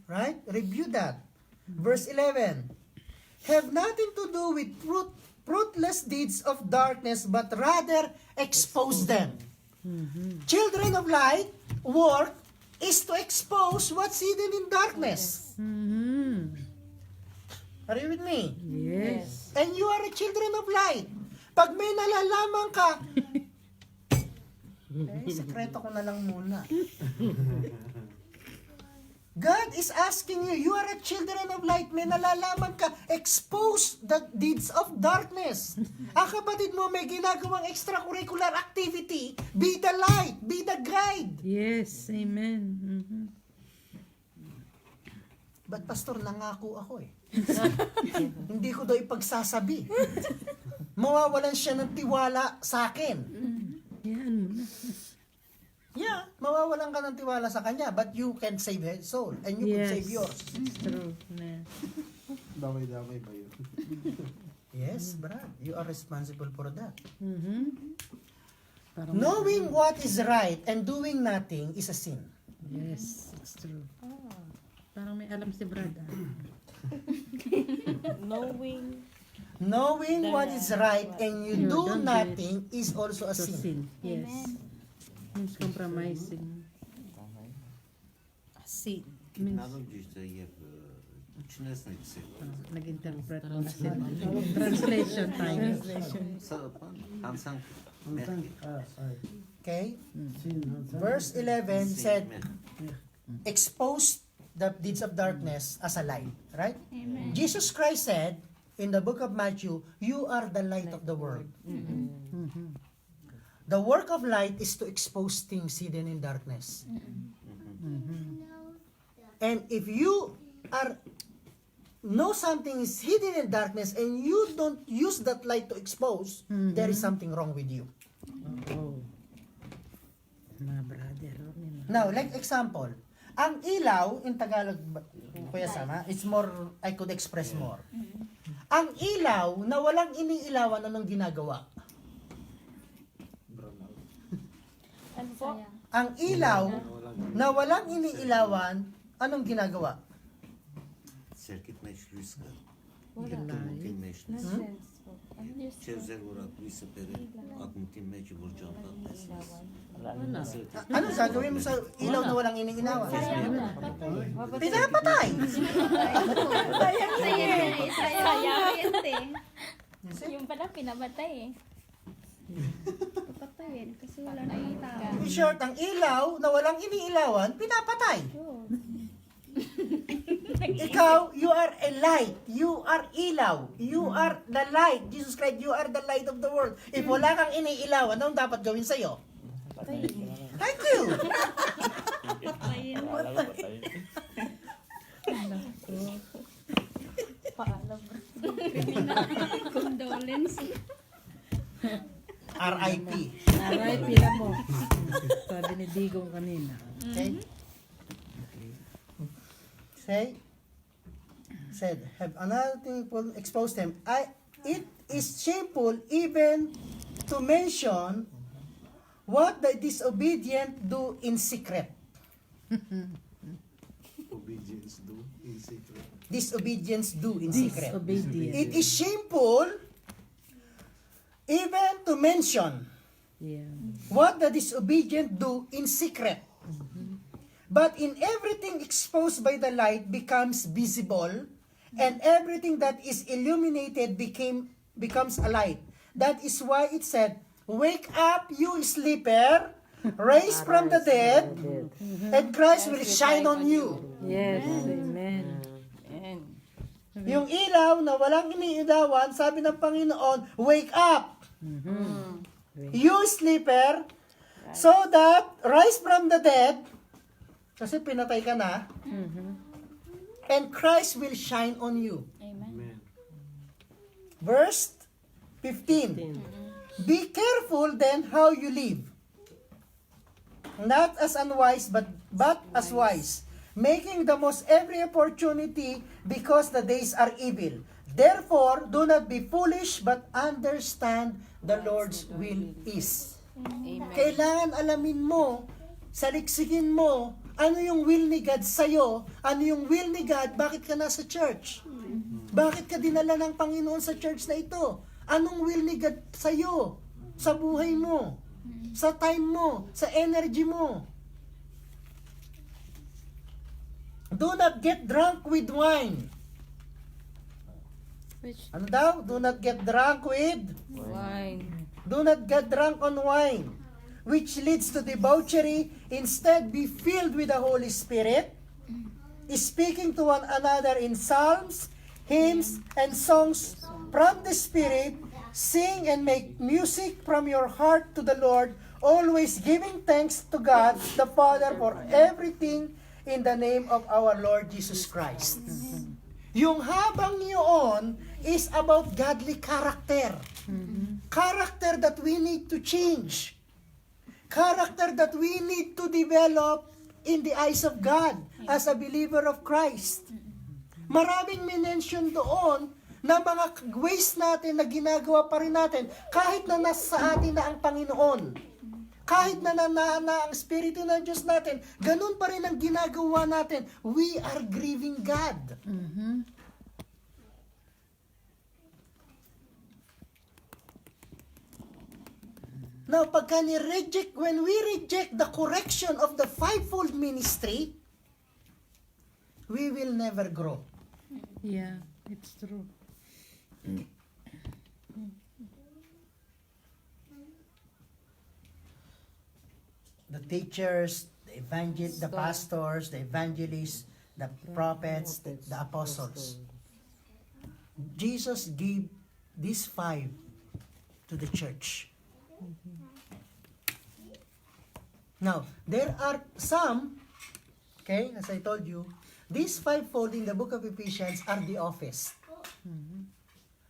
Right? Review that. Verse 11. Have nothing to do with fruitless deeds of darkness, but rather expose them. Children of light, work is to expose what's hidden in darkness. Mhm. Are you with me? Yes. And you are a children of light. Pag may nalalaman ka, sekreto ko na lang muna. God is asking you, you are a children of light, may nalalaman ka, expose the deeds of darkness. Ang kapatid mo may ginagawang extracurricular activity, be the light, be the guide. Yes. Amen. Mhm. But pastor, nangako ako eh. Hindi ko daw ipagsasabi. Mawawalan siya ng tiwala sa akin. Yan mo na. Yeah, mawawalan ka ng tiwala sa kanya, but you can save his soul and you can Yes. save yours. It's true. Yeah. Damay-damay ba yun? Yes, Brad, you are responsible for that. Mhm. Parang Knowing what is right and doing nothing is a sin. Yes, it's true. Parang may alam si Brad. Knowing Knowing what is right and you You do don't do it. nothing is also a So sin. sin. Yes. Means compromising. Sin. Means Analogy işte içine snitsi. nag-interpret mo na sin. Translation time. Sa hansan Hansan, sorry. Okay? Sin, Hansan. Verse 11 said, expose the deeds of darkness as a light. Right? Jesus Christ said, in the book of Matthew, you are the light of the world. The work of light is to expose things hidden in darkness. And if you know something is hidden in darkness and you don't use that light to expose, there is something wrong with you. Oh. Mga brother. Now, like example, ang ilaw in Tagalog, Kuya Sama, it's more, I could express more. Ang ilaw na walang iniilawan, anong ginagawa? ano po? Ang ilaw na walang iniilawan, anong ginagawa? Circuit mesh riska. Wala. Mutin mesh. No sense po. Ano yung Çevzel uğrak lise peri ak mutin mesh burcan tatlıs. Wala. Ano gagawin mo sa ilaw na walang iniilawan? sayang na. Pinapatay! Yung pala pinamatay eh. Papatayin kasi wala na yung tao. In short, ang ilaw na walang iniilawan, pinapatay. Ikaw, you are a light. You are ilaw. You are the light. Jesus Christ, you are the light of the world. If wala kang iniilawan, anong dapat gawin sa'yo? Thank you! Patayin mo. Paalam. Condolence. R.I.P. Aray, pila mo. Sabi ni Digong kanina. Okay? Said, have another thing expose them. It is shameful even to mention what the disobedient do in secret. Obedience do in secret. Disobedience do in secret. Disobedient. It is shameful even to mention Yeah. what the disobedient do in secret. But in everything exposed by the light becomes visible, and everything that is illuminated becomes a light. That is why it said, "Wake up, you sleeper, rise from the dead, and Christ will shine on you." Yes. Amen. Amen. Yung ilaw na walang iniilawan, sabi ng Panginoon, wake up, you sleeper, so that rise from the dead, kasi pinatay ka na, and Christ will shine on you. Amen. Verse 15. Be careful then how you live. Not as unwise, but as wise, making the most every opportunity because the days are evil. Therefore, do not be foolish, but understand the Lord's will is. Amen. Kailangan alamin mo, saliksikin mo, ano yung will ni God sa'yo, ano yung will ni God, bakit ka nasa church? Bakit ka dinala ng Panginoon sa church na ito? Anong will ni God sa'yo? Sa buhay mo, sa time mo, sa energy mo. Do not get drunk with wine. Which Ano daw? Do not get drunk with? wine? Do not get drunk on wine, which leads to debauchery. Instead, be filled with the Holy Spirit, speaking to one another in psalms, hymns, and songs from the Spirit. Sing and make music from your heart to the Lord, always giving thanks to God the Father for everything in the name of our Lord Jesus Christ. Yung habang yun is about godly character. Character that we need to change. Character that we need to develop in the eyes of God as a believer of Christ. Maraming minention doon na mga ways natin na ginagawa pa rin natin kahit na nasa atin na ang Panginoon. Kahit na ang Espiritu ng Diyos natin, ganun pa rin ang ginagawa natin. We are grieving God. Now, when we reject the correction of the fivefold ministry, we will never grow. Yeah, it's true. The teachers, the pastors, the evangelists, the prophets, the apostles. Jesus gave these 5 to the church. Now, there are some, okay, as I told you, these 5-fold in the book of Ephesians are the office.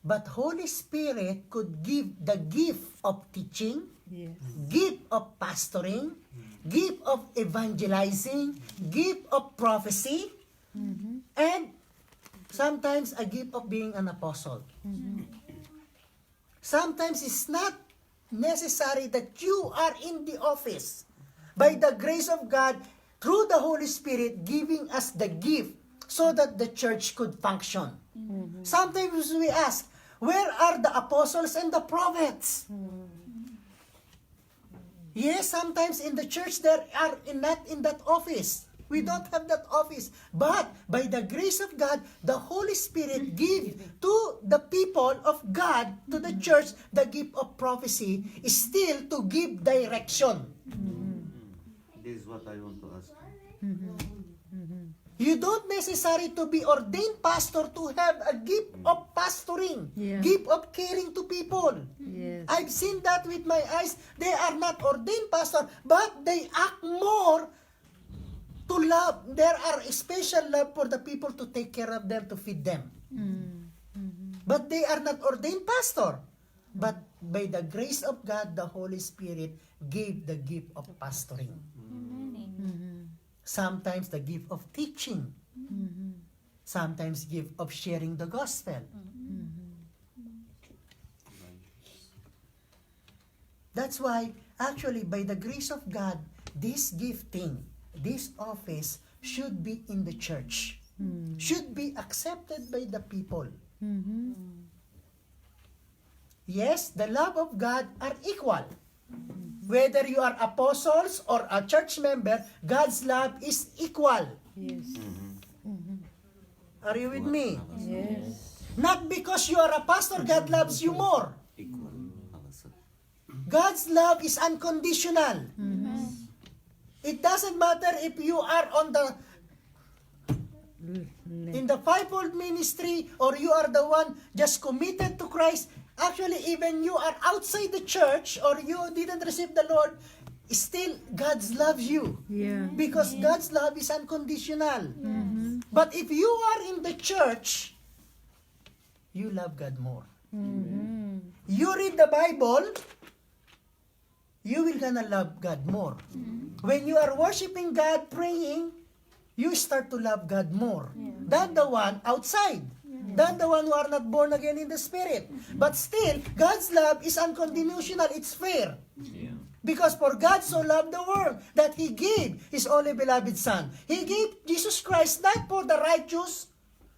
But Holy Spirit could give the gift of teaching, Yes. gift of pastoring, gift of evangelizing, gift of prophecy, and sometimes a gift of being an apostle. Sometimes it's not necessary that you are in the office. By the grace of God, through the Holy Spirit giving us the gift so that the church could function. Sometimes we ask, where are the apostles and the prophets? Yes, sometimes in the church there are not in that office. We don't have that office. But by the grace of God, the Holy Spirit give to the people of God, to the church, the gift of prophecy is still to give direction. This is what I want to ask. You don't necessary to be ordained pastor to have a gift of pastoring, Yeah. gift of caring to people. Yes. I've seen that with my eyes. They are not ordained pastor, but they act more to love. There are a special love for the people to take care of them, to feed them. But they are not ordained pastor. But by the grace of God, the Holy Spirit gave the gift of pastoring. Sometimes the gift of teaching. Sometimes gift of sharing the gospel. That's why, actually, by the grace of God, this gifting, this office should be in the church. Should be accepted by the people. Yes, the love of God are equal. Whether you are apostles or a church member, God's love is equal. Yes. Are you with me? Yes. Not because you are a pastor, God loves you more. Equal. God's love is unconditional. It doesn't matter if you are in the fivefold ministry or you are the one just committed to Christ. Actually, even you are outside the church or you didn't receive the Lord, still God's loves you. Yeah. Because God's love is unconditional. But if you are in the church, you love God more. You read the Bible, you will gonna love God more. When you are worshiping God, praying, you start to love God more than the one outside. Than the one who are not born again in the Spirit. But still, God's love is unconditional. It's fair. Yeah. Because for God so loved the world that He gave His only beloved Son. He gave Jesus Christ not for the righteous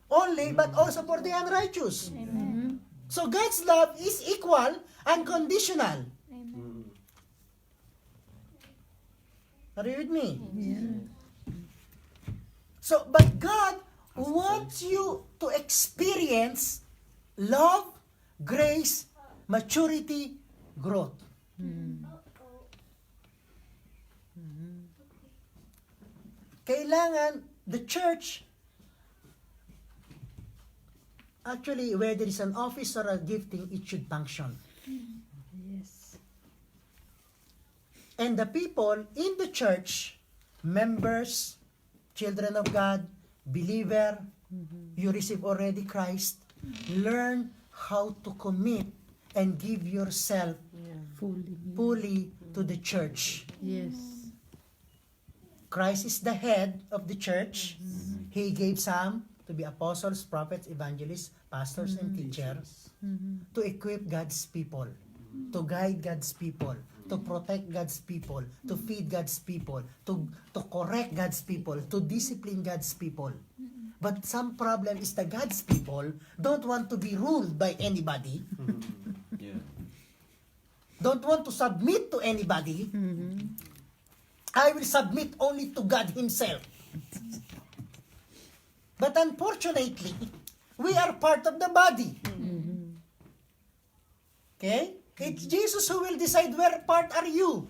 only, but also for the unrighteous. So God's love is equal, unconditional. Are you with me? Yeah. So, but God wants you to experience love, grace, maturity, growth. Kailangan the church, actually, where there is an office or a gifting, it should function. Yes. And the people in the church, members, children of God, believer, you receive already Christ, learn how to commit and give yourself fully to the church. Yes. Christ is the head of the church. He gave some to be apostles, prophets, evangelists, pastors, and teachers to equip God's people, to guide God's people, to protect God's people, to feed God's people, to correct God's people, to discipline God's people. But some problem is that God's people don't want to be ruled by anybody, Yeah. don't want to submit to anybody. I will submit only to God Himself. But unfortunately, we are part of the body. Okay? It's Jesus who will decide where part are you.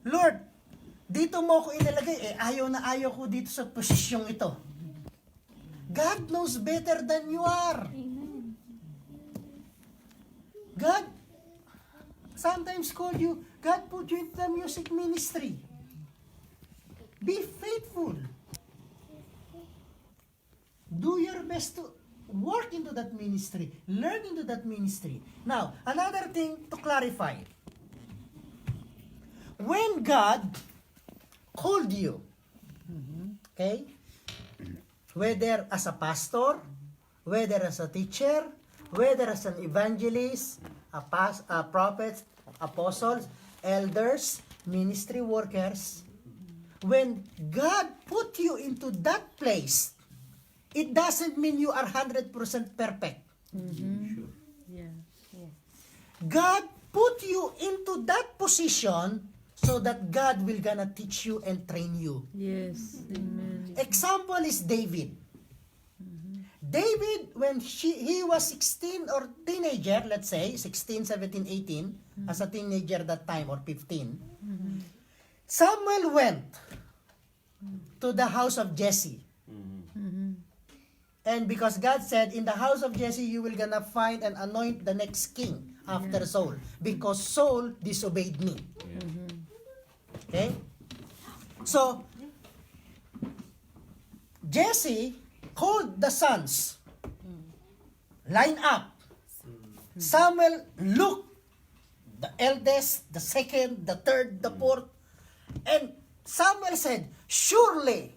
Lord, dito mo ako inilagay, ayaw na ayaw ko dito sa posisyong ito. God knows better than you are. Amen. God sometimes call you, God put you into the music ministry. Be faithful. Do your best to work into that ministry. Learn into that ministry. Now, another thing to clarify. When God called you, okay, whether as a pastor, whether as a teacher, whether as an evangelist, a prophets, apostles, elders, ministry workers, when God put you into that place, it doesn't mean you are 100% perfect. Sure. Yeah. God put you into that position so that God will gonna teach you and train you. Yes. Amen. Example is David. David, when he was 16 or teenager, let's say, 16, 17, 18, as a teenager that time, or 15, Samuel went to the house of Jesse. And because God said, in the house of Jesse, you will gonna find and anoint the next king after Saul. Because Saul disobeyed me. Okay? So, Jesse called the sons. Line up. Samuel looked, the eldest, the second, the third, the fourth. And Samuel said, surely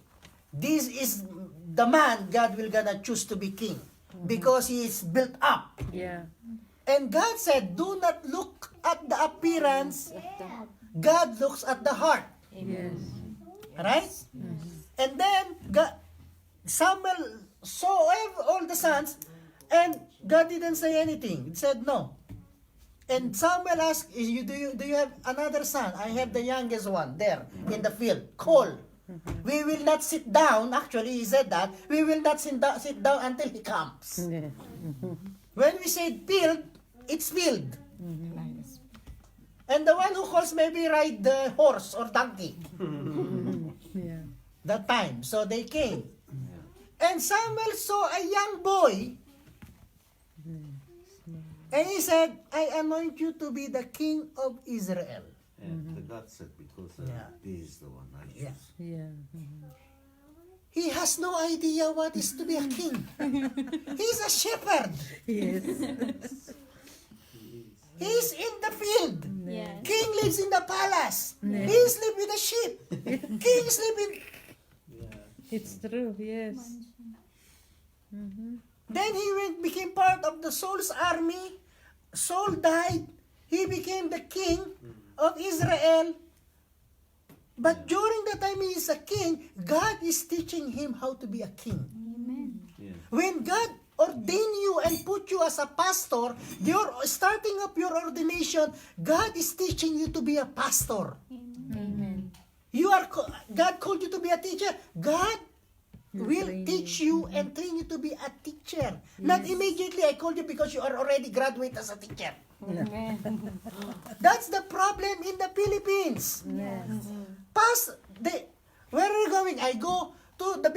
this is the man God will gonna choose to be king. Because he is built up. Yeah. And God said, do not look at the appearance. God looks at the heart. Yes. Right? And then Samuel saw all the sons, and God didn't say anything. He said no. And Samuel asked, do you have another son? I have the youngest one there in the field. Call. We will not sit down. Actually, he said that. We will not sit down until he comes. Yeah. When we say field, it's field. And the one who calls maybe ride the horse or donkey. Yeah. That time. So they came. And Samuel saw a young boy. And he said, I anoint you to be the king of Israel. And the God said, because Yeah. this is the one I choose. Yeah. Yeah. He has no idea what is to be a king. He's a shepherd. Yes. He's in the field. Yes. King lives in the palace. Yeah. He sleeps with the sheep. King sleeps in... It's true. Yes. Then he became part of the Saul's army. Saul died. He became the king of Israel. But during the time he is a king, God is teaching him how to be a king. Amen. Yeah. When God ordain you and put you as a pastor, you're starting up your ordination, God is teaching you to be a pastor. Amen. God called you to be a teacher. God will train teach you and train you to be a teacher. Not immediately I called you because you are already graduate as a teacher. Amen. That's the problem in the Philippines. Where are you going? I go to the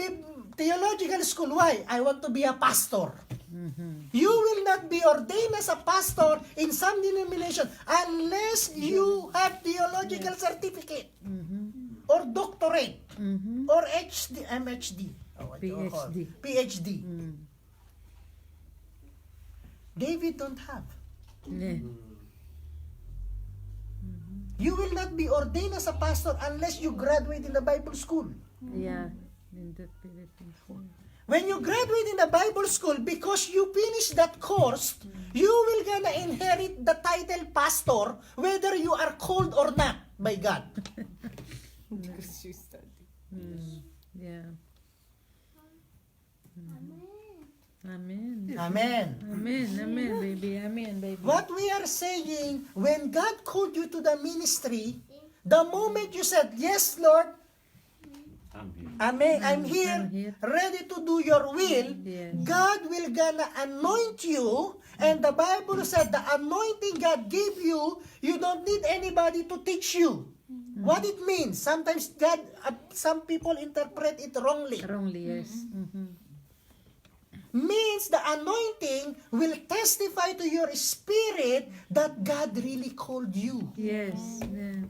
theological school. Why? I want to be a pastor. You will not be ordained as a pastor in some denomination unless you have theological certificate or doctorate or MHD. Oh, what do you call it? PhD. David don't have. Yeah. You will not be ordained as a pastor unless you graduate in the Bible school. Yeah. In the Philippines. When you graduate in the Bible school, because you finish that course, you will gonna inherit the title pastor whether you are called or not by God. Because you study. Yeah. Amen. Amen. Amen. Amen, baby. Amen, baby. What we are saying, when God called you to the ministry, the moment you said, yes, Lord, I'm here. Amen, I'm here, ready to do your will, Yes. God will gonna anoint you, and the Bible said the anointing God gave you, you don't need anybody to teach you. What it means, sometimes God, some people interpret it wrongly. Wrongly, yes. Means the anointing will testify to your spirit that God really called you. Yes. Yeah.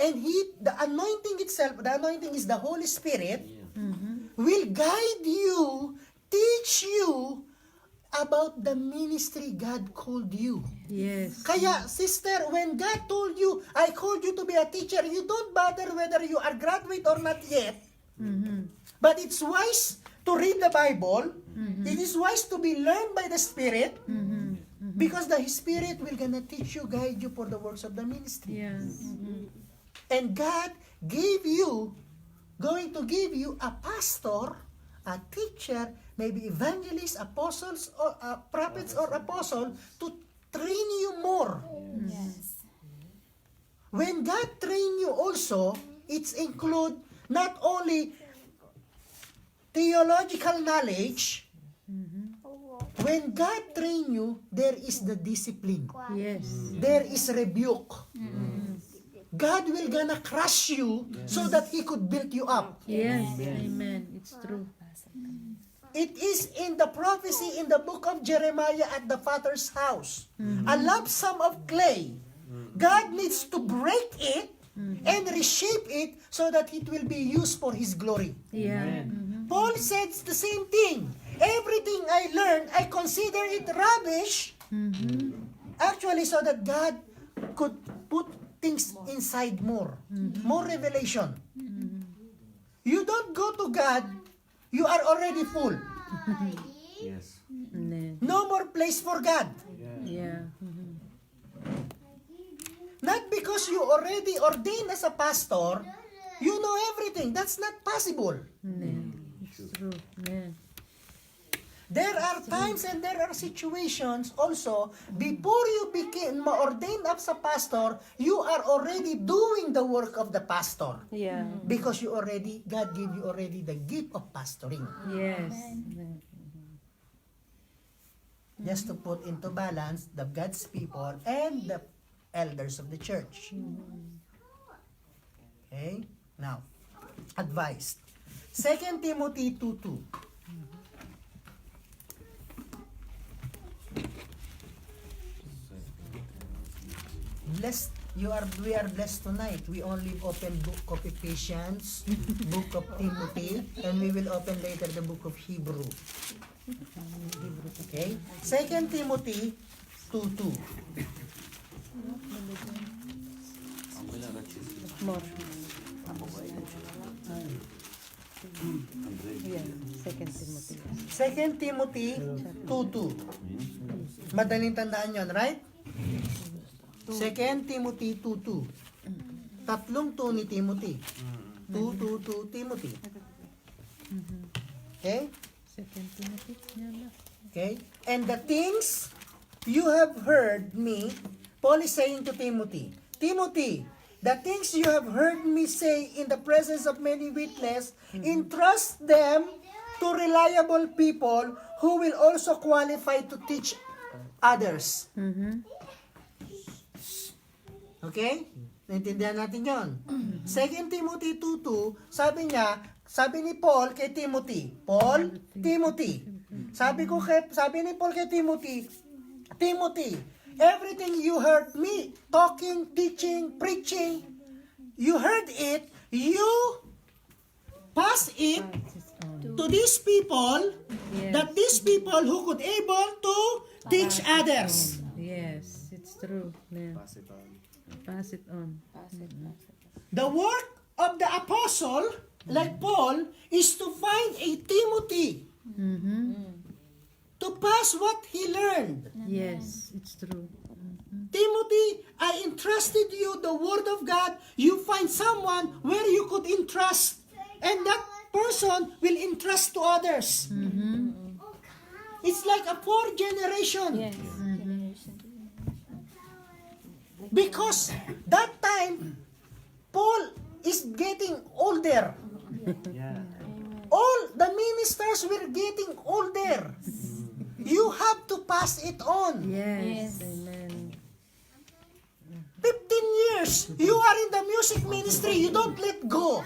And the anointing itself, the anointing is the Holy Spirit, Yeah. will guide you, teach you about the ministry God called you. Yes. Kaya, sister, when God told you, I called you to be a teacher, you don't bother whether you are graduate or not yet. But it's wise to read the Bible. It is wise to be learned by the Spirit. Because the Spirit will gonna teach you, guide you for the works of the ministry. Yes. And God going to give you a pastor, a teacher, maybe evangelists, apostles, or prophets or apostle to train you more. Yes. When God train you also, it's include not only theological knowledge. When God train you, there is the discipline. Yes. There is rebuke. God will gonna crush you so that He could build you up. Yes. Amen. It's true. It is in the prophecy in the book of Jeremiah at the Father's house. A lump sum of clay. God needs to break it and reshape it so that it will be used for His glory. Yeah. Paul says the same thing. Everything I learned, I consider it rubbish. Actually, so that God could put things inside more revelation. You don't go to God, you are already full. Yes. No more place for God. Yeah. Not because you already ordained as a pastor, you know everything. That's not possible. It's true. Yeah. There are times and there are situations also, before you became ordained as a pastor, you are already doing the work of the pastor. Yeah. Because God gave you already the gift of pastoring. Yes. Just to put into balance the God's people and the elders of the church. Okay? Now, advice. 2 Timothy 2:2. Blessed, we are blessed tonight. We only open book of Ephesians, book of Timothy, and we will open later the book of Hebrew. Okay? 2 Timothy 2:2. More. Yeah. 2 Timothy. 2 Timothy 2:2. Madaling tandaan yon, right? 2 Timothy 2:2. Tatlong 2 ni Timothy. 2 Timothy. Okay? Second Timothy. Yeah. Okay? And the things you have heard me, Paul is saying to Timothy, Timothy, the things you have heard me say in the presence of many witnesses, entrust them to reliable people who will also qualify to teach others. Okay? Naintindihan natin yon. 2 Timothy 2:2, sabi ni Paul kay Timothy, Paul, Timothy. Sabi ni Paul kay Timothy, Timothy, everything you heard me talking, teaching, preaching, you heard it, you pass it to these people, that these people who could able to teach others. Yes, it's true. Yeah. Pass it on. Pass it on. The work of the apostle, like Paul, is to find a Timothy to pass what he learned. Yes, it's true. Timothy, I entrusted you the word of God. You find someone where you could entrust, and that person will entrust to others. It's like a 4th generation. Yes. Generation. Because that time, Paul is getting older. Yeah. All the ministers were getting older. You have to pass it on. Yes. Yes. Amen. 15 years, you are in the music ministry. You don't let go.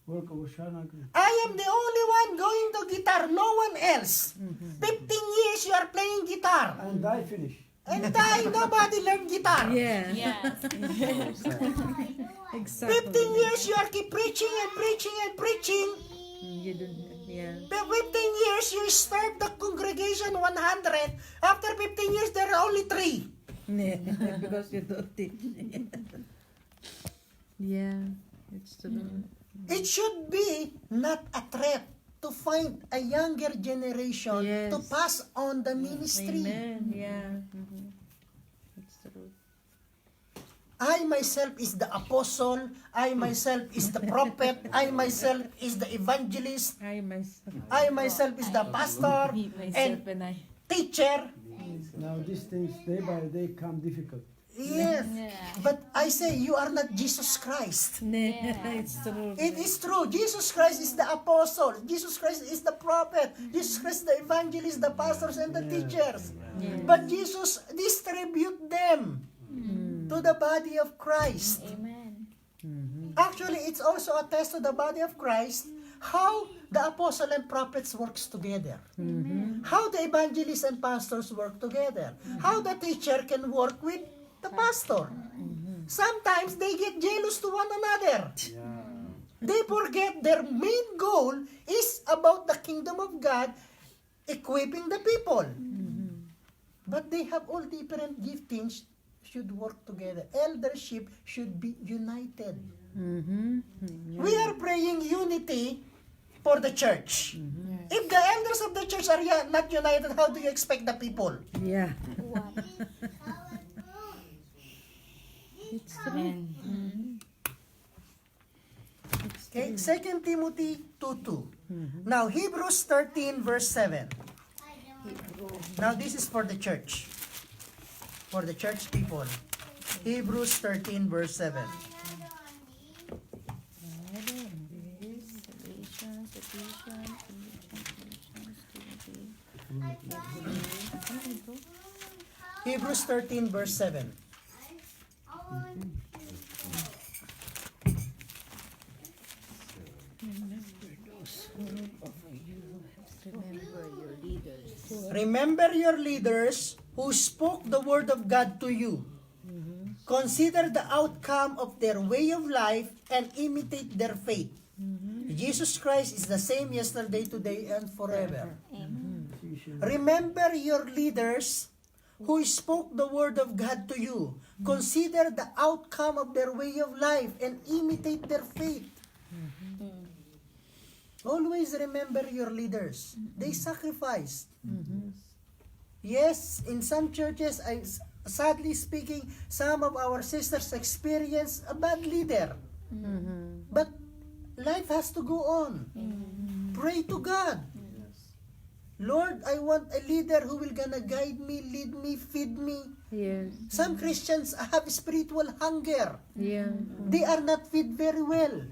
Work of Oshana. I am the only one going to guitar, no one else. 15 years you are playing guitar. And I finish. And nobody learned guitar. Yeah. Yes. Exactly. 15 years you are keep preaching and preaching and preaching. You don't. Yeah. 15 years you start the congregation 100. After 15 years there are only 3. Because you don't teach. Yeah, it's true. It should be not a threat to find a younger generation Yes. to pass on the ministry. Amen. Yeah. It's true. I myself is the apostle, I myself is the prophet, I myself is the evangelist, I myself. I myself is the pastor Me, myself, and and I. teacher. Now these things day by day come difficult. Yes. Yeah. But I say you are not Jesus Christ. It's true. It is true. Jesus Christ is the apostle. Jesus Christ is the prophet. Jesus Christ is the evangelist, the pastors, and the teachers. But Jesus distribute them to the body of Christ. Amen. Actually, it's also a test to the body of Christ how the apostle and prophets works together. How the evangelists and pastors work together. How the teacher can work with the pastor. Sometimes they get jealous to one another. They forget their main goal is about the kingdom of God, equipping the people. But they have all different giftings, should work together. Eldership should be united. We are praying unity for the church. If the elders of the church are not united, how do you expect the people? Yeah. What? It's true. Okay, 2 Timothy 2:2. Now, Hebrews 13 verse 7. Now, this is for the church. For the church people. Hebrews 13 verse 7. Hebrews 13 verse 7. Remember your leaders who spoke the word of God to you. Consider the outcome of their way of life and imitate their faith. Jesus Christ is the same yesterday, today, and forever. Remember your leaders who spoke the word of God to you. Consider the outcome of their way of life and imitate their faith. Always remember your leaders. They sacrificed. Yes, in some churches, sadly speaking, some of our sisters experience a bad leader. But life has to go on. Pray to God. Lord, I want a leader who will gonna guide me, lead me, feed me. Yes. Some Christians have spiritual hunger. Yeah. They are not fed very well.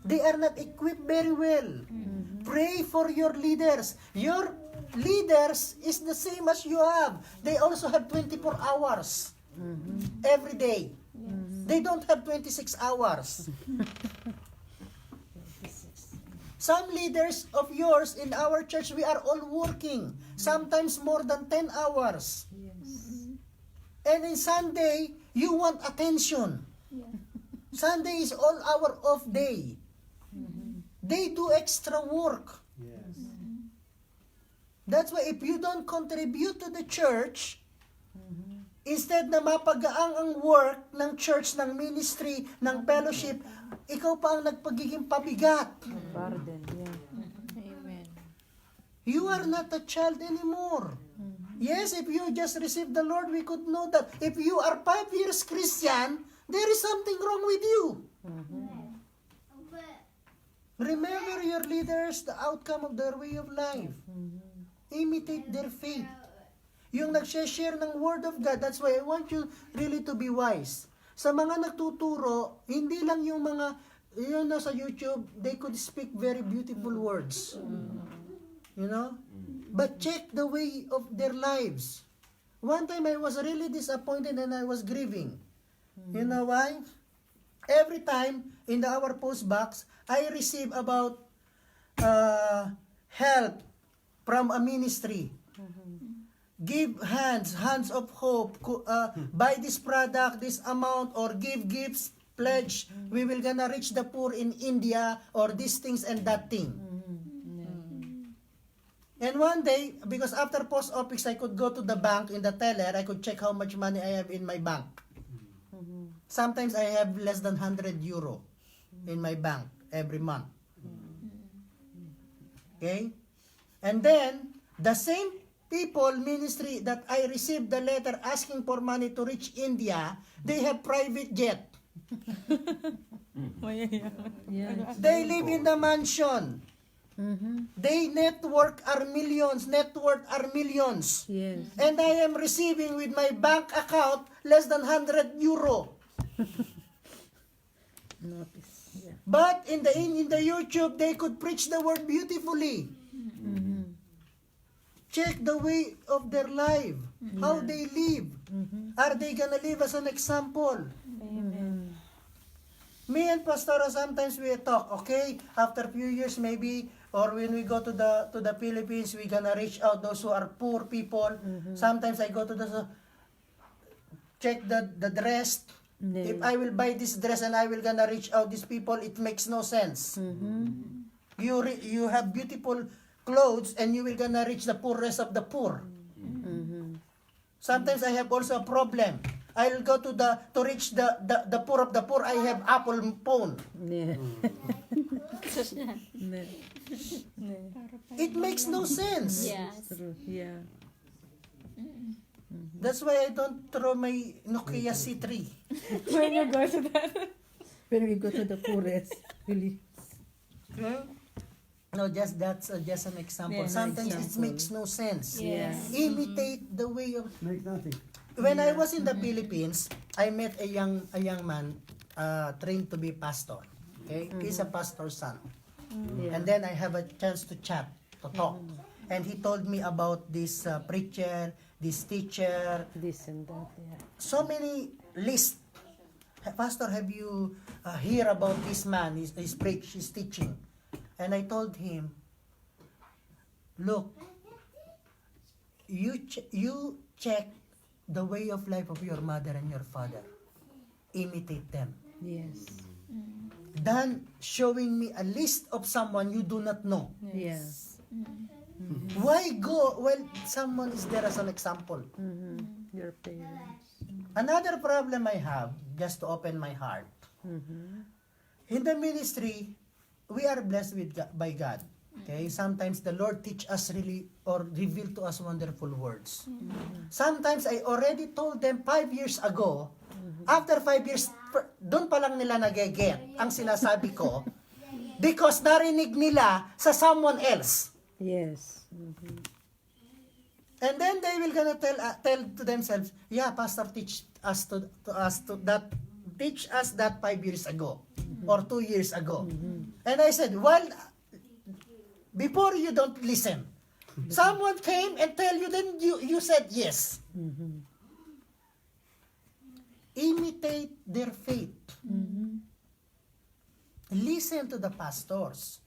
They are not equipped very well. Pray for your leaders. Your leaders is the same as you have. They also have 24 hours every day. They don't have 26 hours. Some leaders of yours in our church, we are all working. Sometimes more than 10 hours. And in Sunday, you want attention. Sunday is all our off day. They do extra work. Yes. That's why if you don't contribute to the church, instead na mapagaang ang work ng church, ng ministry, ng fellowship, ikaw pa ang nagpagiging pabigat. Burden, yeah. Amen. You are not a child anymore. Yes, if you just received the Lord, we could know that. If you are 5 years Christian, there is something wrong with you. Remember your leaders, the outcome of their way of life. Imitate their faith. Yung nag-share ng Word of God, that's why I want you really to be wise. Sa mga nagtuturo, hindi lang yung mga, yun na sa YouTube, they could speak very beautiful words. You know? But check the way of their lives. One time I was really disappointed and I was grieving. You know why? Every time in our post box, I receive about help from a ministry. Give hands of hope, buy this product, this amount, or give gifts, pledge, we will gonna reach the poor in India, or these things and that thing. And one day, because after post office, I could go to the bank in the teller, I could check how much money I have in my bank. Sometimes I have less than 100 euro in my bank every month. Okay? And then, the same people ministry that I received the letter asking for money to reach India, they have private jet. Yeah. They live in the mansion. They net worth are millions. Yes. And I am receiving with my bank account less than 100 euro. Notice. Yeah. But in the YouTube, they could preach the word beautifully. Check the way of their life, how they live. Are they gonna live as an example? Amen. Me and Pastora sometimes we talk, okay? After few years maybe, or when we go to the Philippines, we gonna reach out those who are poor people. Sometimes I go to the check the dress. If I will buy this dress and I will gonna reach out these people, it makes no sense. You have beautiful clothes and you will gonna reach the poorest of the poor. Sometimes I have also a problem. I'll go to reach the poor of the poor. I have Apple phone. Yeah. Yeah. It makes no sense. Yes. True. Yeah. That's why I don't throw my Nokia C3. When you go to that. When we go to the poorest, really. No, that's just an example. Yeah, an Sometimes it example. makes no sense. Yes. Imitate the way of. Make nothing. When I was in the Philippines, I met a young man trained to be pastor. Okay, he's a pastor's son. Yeah. And then I have a chance to chat, to talk, and he told me about this preacher, this teacher, This and that, yeah. so many lists. Pastor, have you hear about this man? He's preach, he's teaching. And I told him, look, you check the way of life of your mother and your father. Imitate them. Yes. Than showing me a list of someone you do not know. Yes. Why go? Well, someone is there as an example. Your parents. Another problem I have, just to open my heart, in the ministry, we are blessed by God. Okay, sometimes the Lord teach us really or reveal to us wonderful words. Sometimes I already told them 5 years ago. After 5 years, doon pa lang nila nage-get ang sinasabi ko because narinig nila sa someone else. Yes. And then they will gonna tell to themselves, yeah, pastor teach us that 5 years ago or 2 years ago. And I said, well, before you don't listen. Someone came and tell you, then you said yes. Imitate their faith. Listen to the pastors.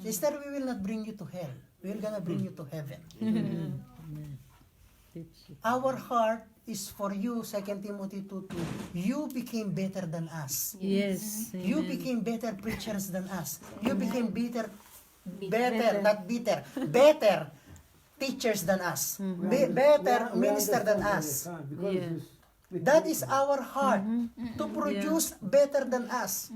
Sister, we will not bring you to hell. We're gonna bring you to heaven. Our heart is for you, 2 Timothy 2:2. You became better than us. Yes. You became better preachers than us. You became better teachers than us. Better minister than us. That is our heart, to produce better than us.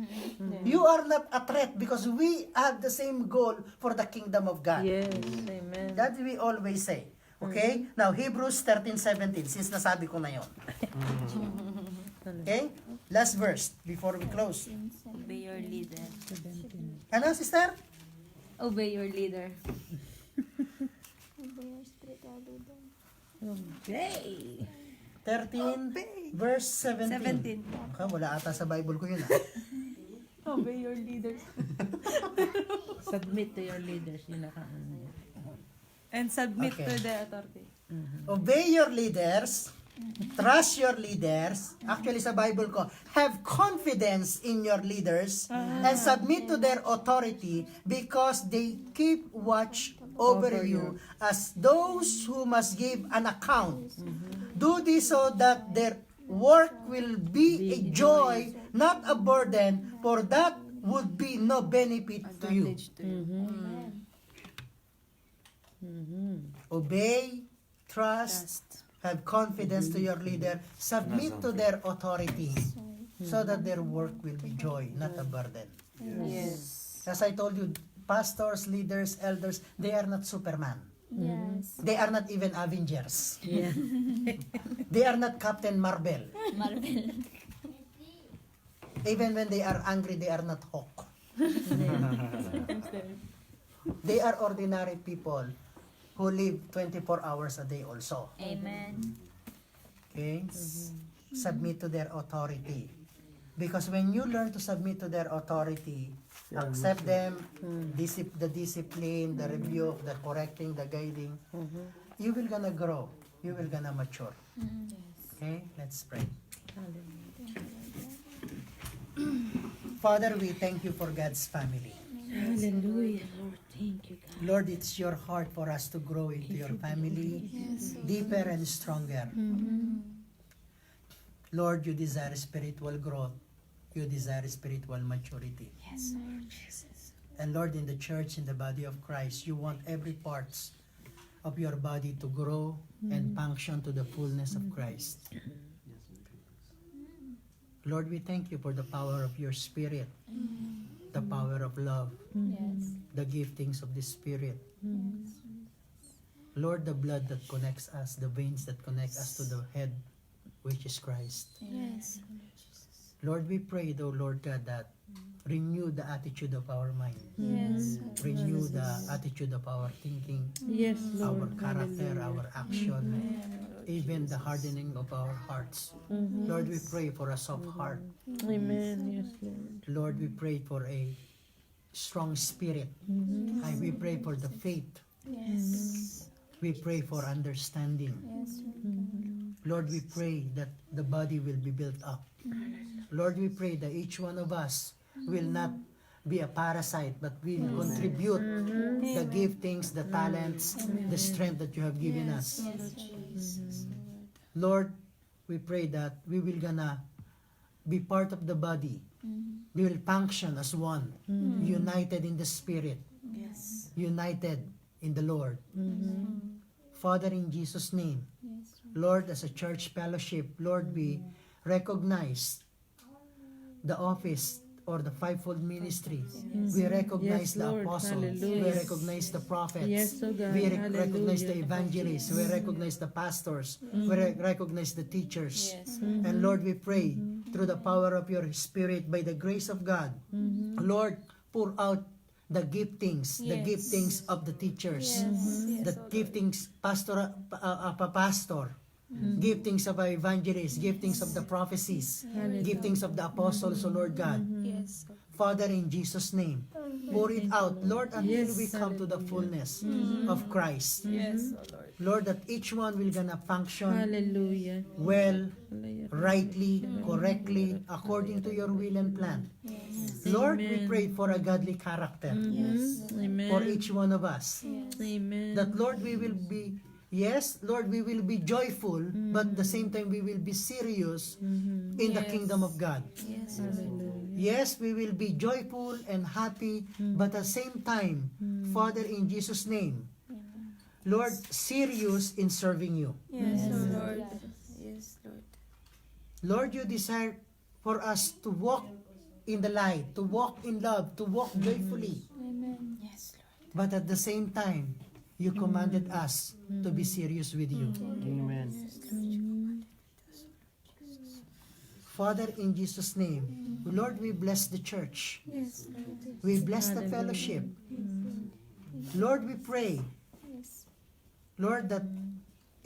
You are not a threat because we have the same goal for the kingdom of God. Yes. Amen. That we always say. Okay? Now, Hebrews 13:17, since nasabi ko na yon. Okay? Last verse before we close. Obey your leader. Ano, sister? Obey your leader. Okay. 13, verse 17. Okay, wala ata sa Bible ko yun. Obey your leaders. Submit to your leaders. Yun nakaano. And submit Okay. to the authority. Obey your leaders. Trust your leaders. Actually, sa Bible ko, have confidence in your leaders and submit to their authority because they keep watch over you as those who must give an account. Do this so that their work will be a joy, not a burden, for that would be no benefit to you. Obey, trust, have confidence to your leader, submit to their authority so that their work will be joy, not a burden. Yes. As I told you, pastors, leaders, elders, they are not Superman. Yes. They are not even Avengers. Yeah. They are not Captain Marvel. Marvel. Even when they are angry, they are not Hulk. They are ordinary people who live 24 hours a day also. Amen. Okay? Submit to their authority. Because when you learn to submit to their authority, accept them, the discipline, the rebuke, the correcting, the guiding, you will gonna grow. You will gonna mature. Okay? Let's pray. Father, we thank you for God's family. Hallelujah, Lord. Thank you, God. Lord, it's your heart for us to grow into your family deeper and stronger. Lord, you desire spiritual growth. You desire spiritual maturity. Yes, Lord Jesus. And Lord, in the church, in the body of Christ, you want every parts of your body to grow and function to the fullness of Christ. Lord, we thank you for the power of your Spirit, the power of love, Yes. the giftings of the Spirit. Lord, the blood that connects us, the veins that connect us to the head, which is Christ. Yes. Lord, we pray, though, Lord God, that renew the attitude of our mind. Yes. Renew the attitude of our thinking, Yes, our Lord. character, our action, even the hardening of our hearts. Lord, we pray for a soft heart. Amen. Yes, Lord. Lord, we pray for a strong spirit. And we pray for the faith. Yes. We pray for understanding. Yes. Lord, we pray that the body will be built up. Lord, we pray that each one of us will not be a parasite, but will contribute the giftings, the talents, the strength that you have given us. Lord, we pray that we will gonna be part of the body. We will function as one, united in the Spirit, Yes. united in the Lord. Father, in Jesus' name, Yes. Lord, as a church fellowship, Lord, we recognize the office or the fivefold ministry. We recognize Yes, the Lord. apostles. Hallelujah. We recognize the prophets. Yes, oh God. We recognize the Hallelujah. evangelists. We recognize the pastors. We recognize the teachers. Yes. And Lord, we pray through the power of your Spirit, by the grace of God, Lord, pour out the giftings, the Yes. giftings of the teachers, Yes. the Yes, O Lord. giftings pastor, giftings of evangelists, giftings of the prophecies, giftings of the apostles, O Lord God. Yes. Father, in Jesus' name, pour it out, Lord, until we come to the fullness of Christ. Yes, O Lord. Lord, that each one will gonna function Hallelujah. well, rightly, correctly, according to your will and plan. Lord, we Amen. pray for a godly character Amen. for each one of us. Amen. That, Lord, we will be, yes, Lord, we will be joyful, but at the same time, we will be serious in the Yes. kingdom of God. Yes. Yes, we will be joyful and happy, but at the same time, Father, in Jesus' name, Lord, serious in serving you. Yes, O Lord. Yes, Lord. Lord, you desire for us to walk in the light, to walk in love, to walk joyfully. Amen. Yes, Lord. But at the same time, you commanded us to be serious with you. Amen. Father, in Jesus' name, Lord, we bless the church. Yes, Lord. We bless the fellowship. Lord, we pray, Lord, that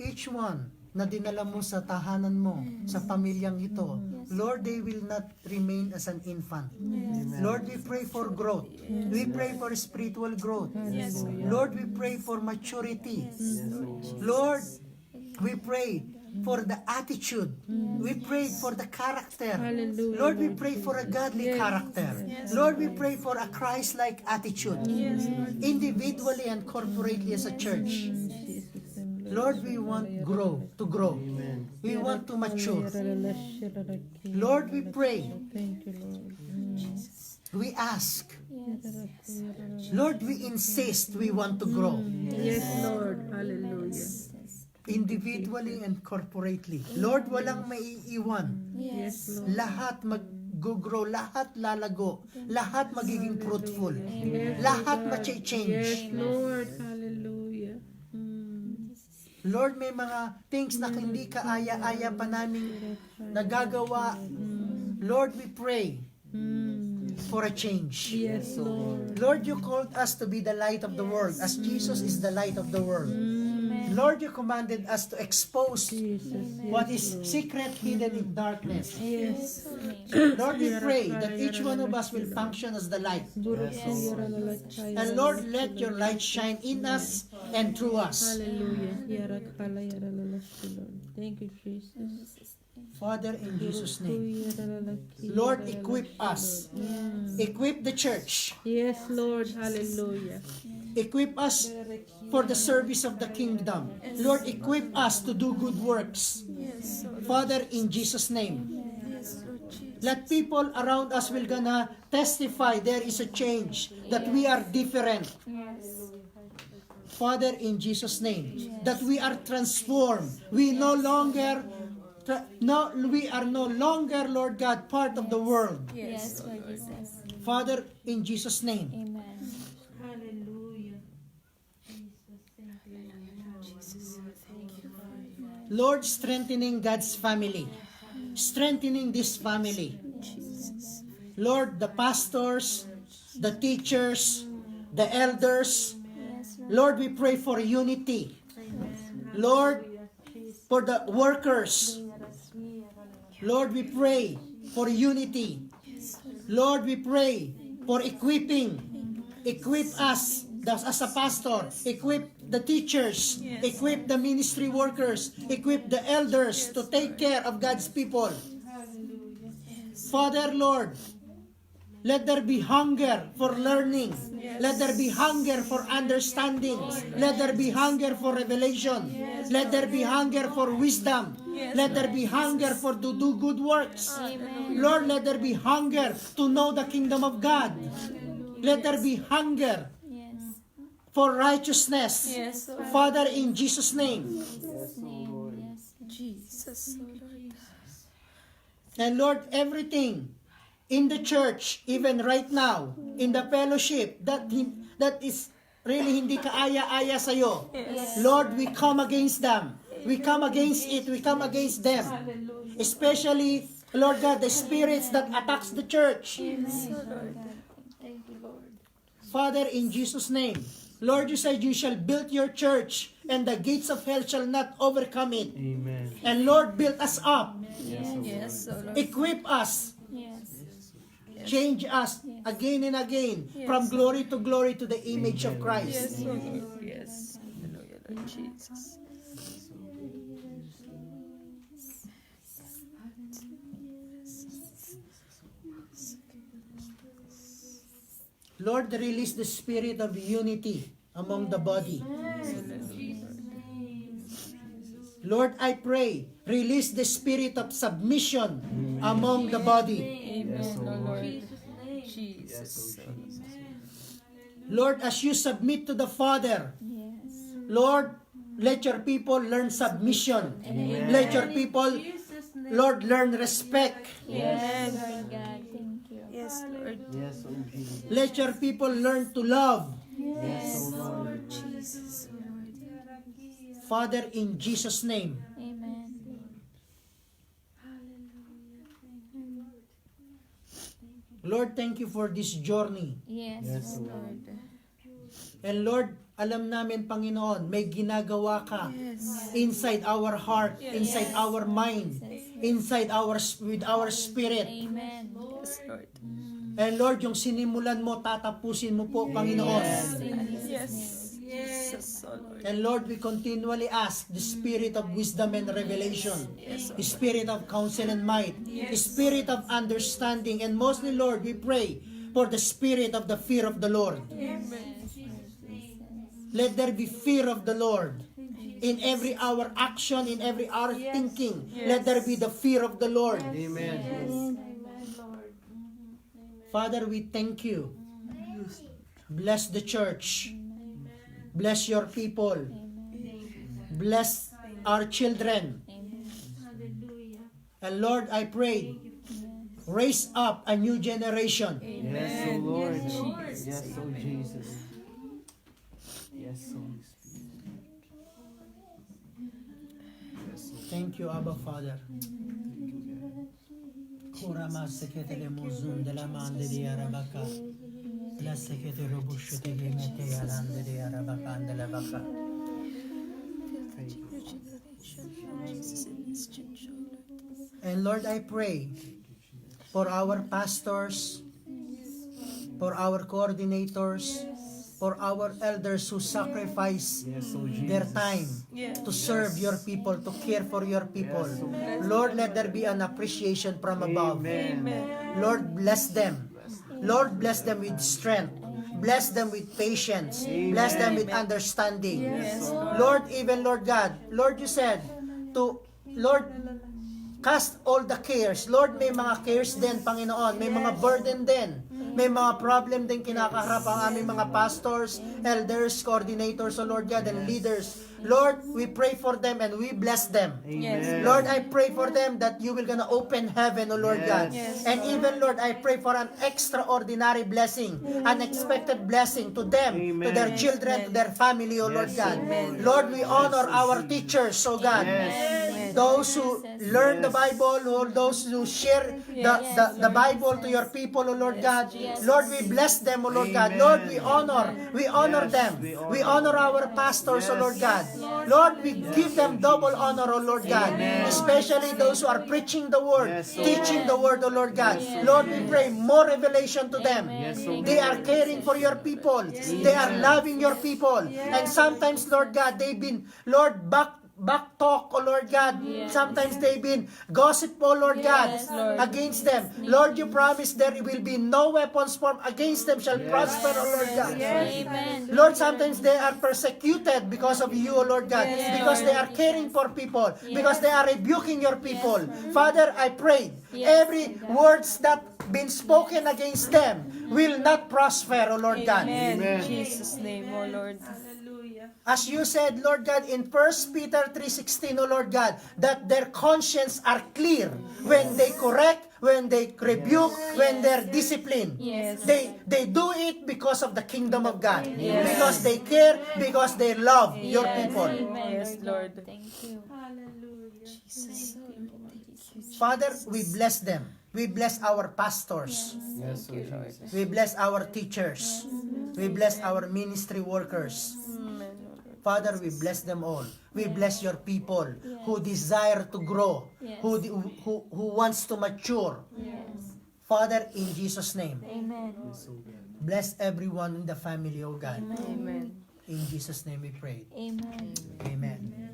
each one na dinala mo sa tahanan mo, sa pamilyang ito, Lord, they will not remain as an infant. Lord, we pray for growth. We pray for spiritual growth. Yes, Lord, we pray for maturity. Lord, we pray for the attitude. We pray for the character. Lord, we pray for a godly character. Lord, we pray for a Christ-like attitude. Individually and corporately as a church. Lord, we want to grow. We want to mature. Lord, we pray. Thank you, Lord. We ask. Lord, we insist we want to grow. Yes, Lord. Hallelujah. Individually and corporately. Lord, walang maiiwan. Yes, Lord. Lahat mag-grow, lahat lalago, lahat magiging fruitful, lahat Yes, ma-change. Lord. Hallelujah. Lord, may mga things na hindi kaaya-aya pa namin nagagawa. Lord, we pray for a change. Yes, Lord. Lord, you called us to be the light of the world as Jesus is the light of the world. Lord, you commanded us to expose what is secret, hidden in darkness. Yes. Lord, we pray that each one of us will function as the light. And Lord, let your light shine in us and through us. Hallelujah. Thank you, Jesus. Father, in Jesus' name, Lord, equip us. Equip the church. Yes, Lord. Hallelujah. Equip us for the service of the kingdom. Lord, equip us to do good works. Father, in Jesus' name, let people around us will gonna testify there is a change, that we are different. Father, in Jesus' name, that we are transformed. We are no longer, Lord God, part of the world. Yes, Lord Jesus. Father, in Jesus' name, Amen. Lord, strengthening God's family, strengthening this family. Lord, the pastors, the teachers, the elders, Lord, we pray for unity. Lord, for the workers, Lord, we pray for unity. Lord, we pray for equipping. Equip us as a pastor. Equip the teachers. Equip the ministry workers. Equip the elders to take care of God's people. Father, Lord, let there be hunger for learning. Let there be hunger for understanding. Let there be hunger for revelation. Let there be hunger for wisdom. Let there be hunger for to do good works. Lord, let there be hunger to know the kingdom of God. Let there be hunger for righteousness. Father, in Jesus' name. Jesus. And Lord, everything in the church, even right now, in the fellowship, that is really hindi kaaya-aya sa'yo. Lord, we come against them. We come against it. We come against them. Especially, Lord God, the spirits that attacks the church. Thank you, Lord. Father, in Jesus' name, Lord, you said you shall build your church, and the gates of hell shall not overcome it. Amen. And Lord, build us up, Yes, oh Lord. equip us, Yes. change us again and again, from glory to the image of Christ. Yes, oh Lord. Yes. Hallelujah, Lord Jesus. Lord, release the spirit of unity among the body. Lord, I pray, release the spirit of submission among the body. Amen, oh Lord. Jesus. Lord, as you submit to the Father, Yes. Lord, let your people learn submission. Let your people, Lord, learn respect. Yes, Lord God. Thank you. Yes, Lord. Yes, oh Jesus. Let your people learn to love. Yes, Lord Jesus. Father, in Jesus' name, Amen. Lord, thank you for this journey. Yes, Yes, oh Lord. Lord. And Lord, alam namin, Panginoon, may ginagawa ka inside our heart, inside our mind, inside with our spirit. Amen. Yes, Lord. And Lord, yung sinimulan mo, tatapusin mo po, Panginoon. Yes. Jesus, oh Lord. And Lord, we continually ask the spirit of wisdom and revelation, the spirit of counsel and might, the spirit of understanding, and mostly, Lord, we pray for the spirit of the fear of the Lord. Let there be fear of the Lord in every our action, in every our thinking. Let there be the fear of the Lord. Amen. Father, we thank you. Bless the church. Bless your people. Bless our children. And Lord, I pray, raise up a new generation. Yes, oh Lord. Yes, oh Jesus. Yes, Holy Spirit. Thank you, Abba Father. Kurama seketele muzun de la mande di arabaka. La sekete robushu te gemete alande di arabaka ande la baka. And Lord, I pray for our pastors, for our coordinators, for our elders who sacrifice Yes, oh their Jesus. time to serve your people, to care for your people. Lord, let there be an appreciation from above. Amen. Lord, bless them. Lord, bless them with strength. Bless them with patience. Bless them with understanding. Lord, even Lord God, Lord, you said to, Lord, cast all the cares. Lord, may mga cares din, Panginoon. May mga burden din. May mga problem din kinakaharap ang aming mga pastors, elders, coordinators, O Lord God, and leaders. Lord, we pray for them and we bless them. Amen. Lord, I pray for them that you will gonna open heaven, O Lord God. And even, Lord, I pray for an extraordinary blessing, unexpected blessing to them, to their children, to their family, O Lord God. Lord, we honor our teachers, O God. Those who learn the Bible, or those who share the Bible to your people, O Lord God. Lord, we bless them, O Lord God. Lord, we honor them. We honor our pastors, O Lord God. Lord, we give them double honor, O Lord God. Especially those who are preaching the word, teaching the word, O Lord God. Lord, we pray more revelation to them. They are caring for your people. They are loving your people. And sometimes, Lord God, they've been, Lord, back talk, oh Lord God. Sometimes they've been gossip, oh Lord God, against them. Lord, you promise there will be no weapons formed against them shall prosper, oh Lord God. Lord, sometimes they are persecuted because of you, oh Lord God, because they are caring for people, because they are rebuking your people. Father, I pray every words that been spoken against them will not prosper, oh Lord God. In Jesus' name, oh Lord. As you said, Lord God, in 1 Peter 3:16, O Lord God, that their conscience are clear when they correct, when they rebuke, when they're disciplined. They do it because of the kingdom of God. Because they care, because they love your people. Yes, Lord. Thank you. Jesus. Father, we bless them. We bless our pastors. Yes, oh Jesus. We bless our teachers. We bless our ministry workers. Amen, O Lord. Father, we bless them all. We bless your people who desire to grow, Yes. who wants to mature. Yes. Father, in Jesus' name, Amen. Yes, oh God. bless everyone in the family, oh God. Amen. In Jesus' name we pray. Amen. Amen.